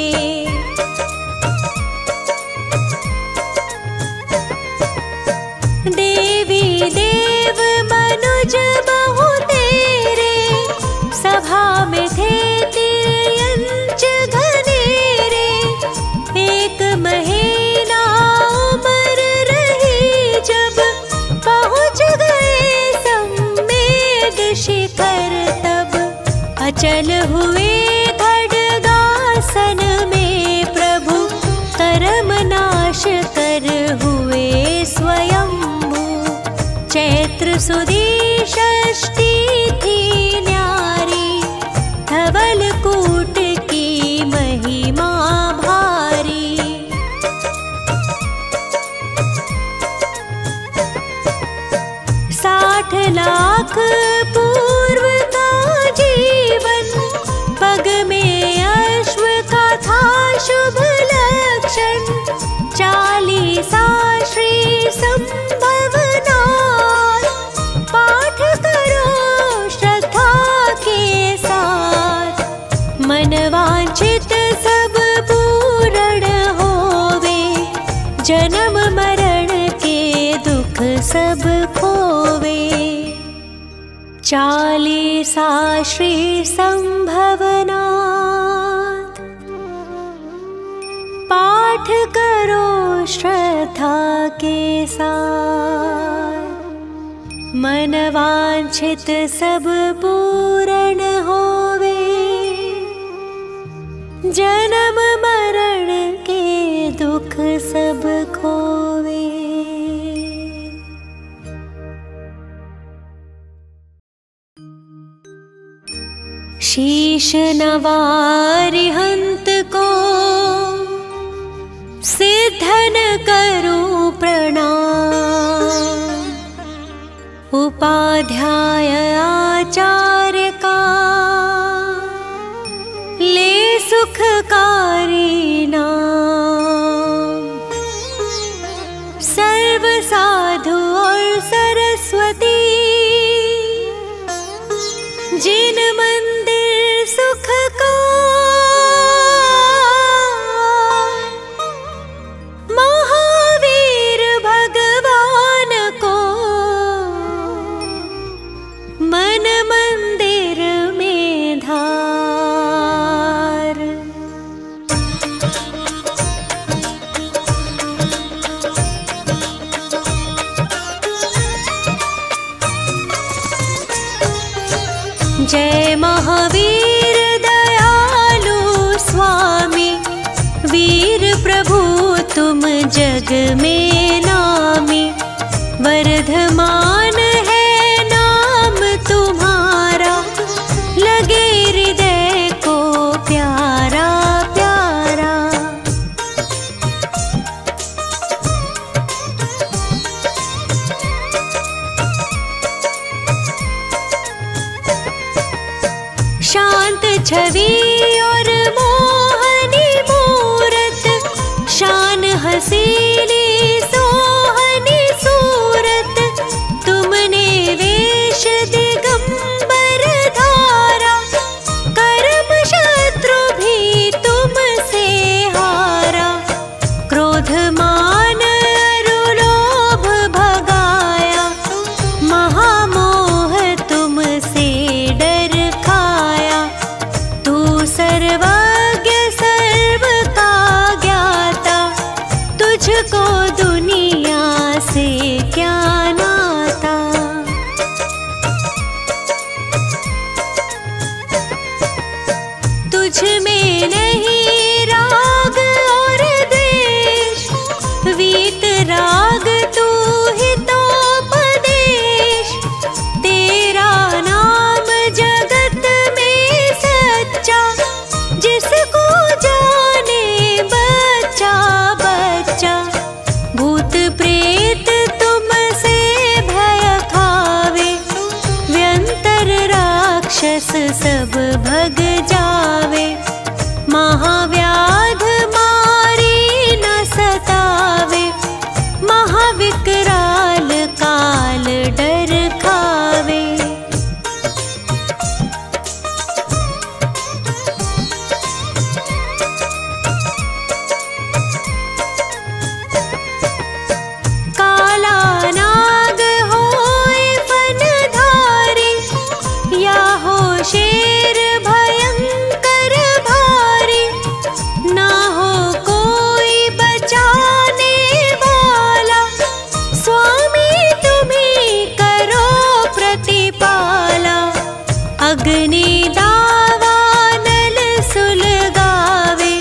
देवी देव मनुज बहु तेरे, सभा में थे तिर्यंच घनेरे। एक महीना उम्र रही जब, पहुँच गए सम्मेद शिखर तब। अचल हुए खड्गासन में प्रभु, कर्म नाश कर हुए स्वयंभू। चैत्र सुदी षष्ठी थी न्यारी, धवल कूट की महिमा भारी। 60 लाख पूर्व का जीवन, पग में अश्व का था शुभ लक्षण। 40 श्री संभवनाथ, पाठ करो श्रद्धा के साथ। मन वांछित सब पूर्ण होवे, जन्म मरण के दुख सब खोवे। 40 श्री संभवनाथ, पाठ करो श्रद्धा के साथ। मन वांछित सब पूर्ण होवे, जन्म मरण के दुख सब खोवे। शीश नवारि हंत को, सिद्धन करूं प्रणाम। उपाध्याय आचार्य का, ले सुखकारी नाम। सर्व साधु और सरस्वती, जिन मंदिर सुख का। महावीर भगवान को, मन मंदिर में धार। जय महावीर दयालु स्वामी, वीर प्रभु तुम जग में नामी। वर्धमान है नाम तुम्हारा, लगे हृदय को प्यारा प्यारा। शांत छवि और मोहन नर राक्षस सब भग जावे। महाव्याध मारी न सतावे, महाविकराल काल डर खावे। काला नाग होए फनधारी, या हो शेर भयंकर भारी। ना हो कोई बचाने वाला, स्वामी तुम्ही करो प्रतिपाला। अग्नि दावानल सुलगावे,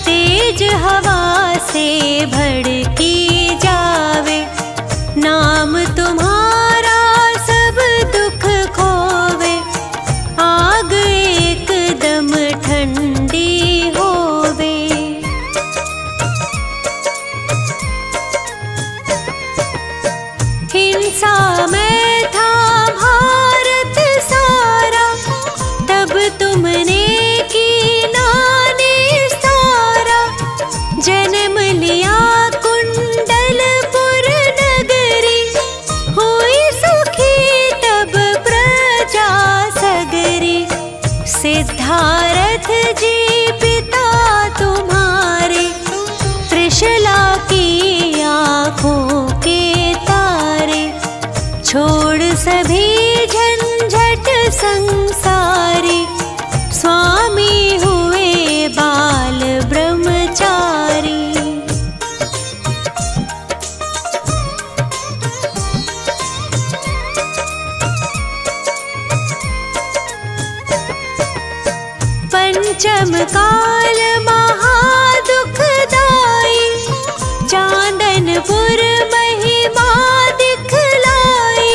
तेज हवा से भड़की जावे। नाम तुम्हारा सब दुख खोवे, आग एकदम ठंडी होवे। हिंसा में था भारत सारा, तब तुमने की नाने सारा। जन्म लिया कुंडलपुर नगरी, हुई सुखी तब प्रजा सगरी। सिद्धारथ जी पिता तुम्हारे, त्रिशला की आँखों के तारे। छोड़ सभी झंझट संसारी, स्वामी हुए बाल ब्रह्मचारी। पंचम काल महादुखदाई, चांदनपुर महिमा दिखलाई।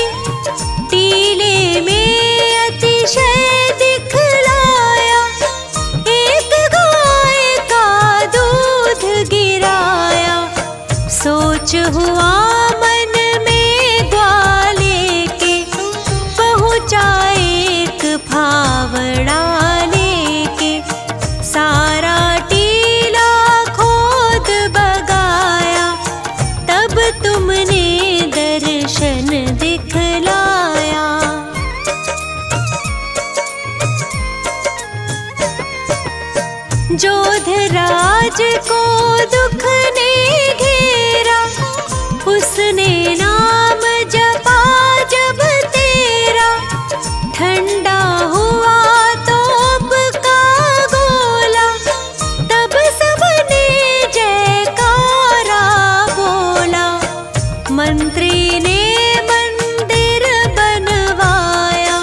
टीले में अतिशय दिखलाया, एक गाय का दूध गिराया। सोच हुआ मन में ग्वाले के, पहुँचा एक फावड़ा लेके। सारा टीला खोद बगाया, तब तुमने दर्शन दिखलाया। जोधराज को दुख ने घेरा, उसने नाम जपा जब तेरा। ठंडा हुआ तोप का गोला, तब सबने जयकारा बोला। मंत्री ने मंदिर बनवाया,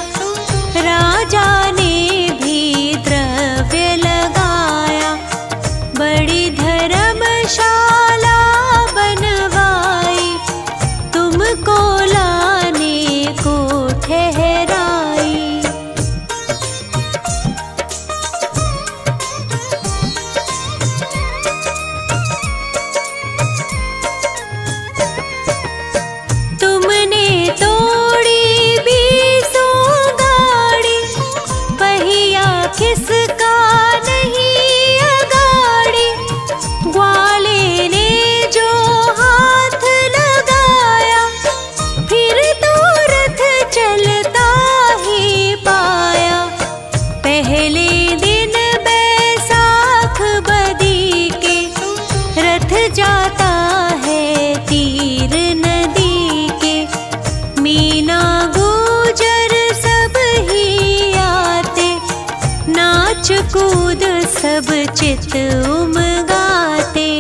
राजा ने भी द्रव्य लगाया। बड़ी धर्मशाला बनवाई, तुमको लाने को ठहराई। तुमने तोड़ी बीसों गाड़ी, पहिया किसका नहीं अगाड़ी। ग्वाले ने जो हाथ लगाया, फिर तो रथ चलता ही पाया। पहले दिन बैसाख बदी के, रथ जाता है तीर नदी के। मीना गुजर सब ही आते, नाच कूद सब चित उमगाते।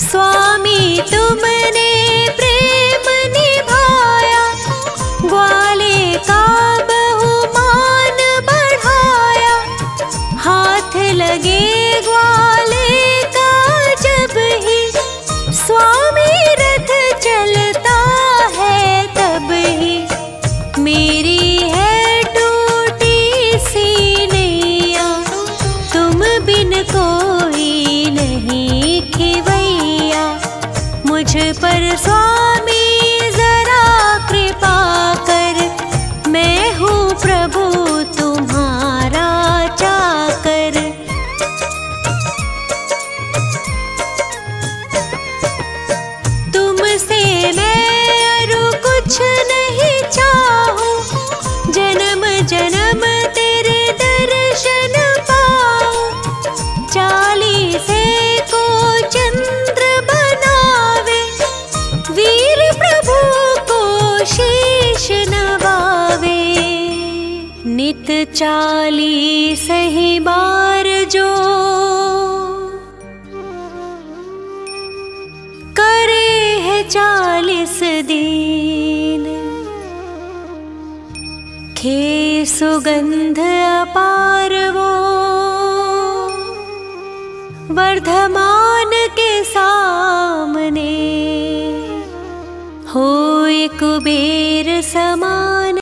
स्वामी तुमने प्रेम निभाया, ग्वाले का बहुमान बढ़ाया। हाथ लगे ग्वाले का जब ही, स्वामी रथ चलता है तब ही। मेरी है टूटी सी नैया, तुम बिन कोई नहीं खिवैया। मुझ स्वामी जरा कृपा कर, मैं हूँ प्रभु तुम्हारा चाकर। तुमसे मैं और कुछ नहीं चाहूं, जन्म जन्म तेरे दर्शन पाऊं। 40 को चंद्र बनावे, वीर प्रभु को शीश नवावे। नित 40 ही बार जो करे है 40 दिन, खे सुगंध अपार वो वर्धमान के सामने, होए कुबेर समान।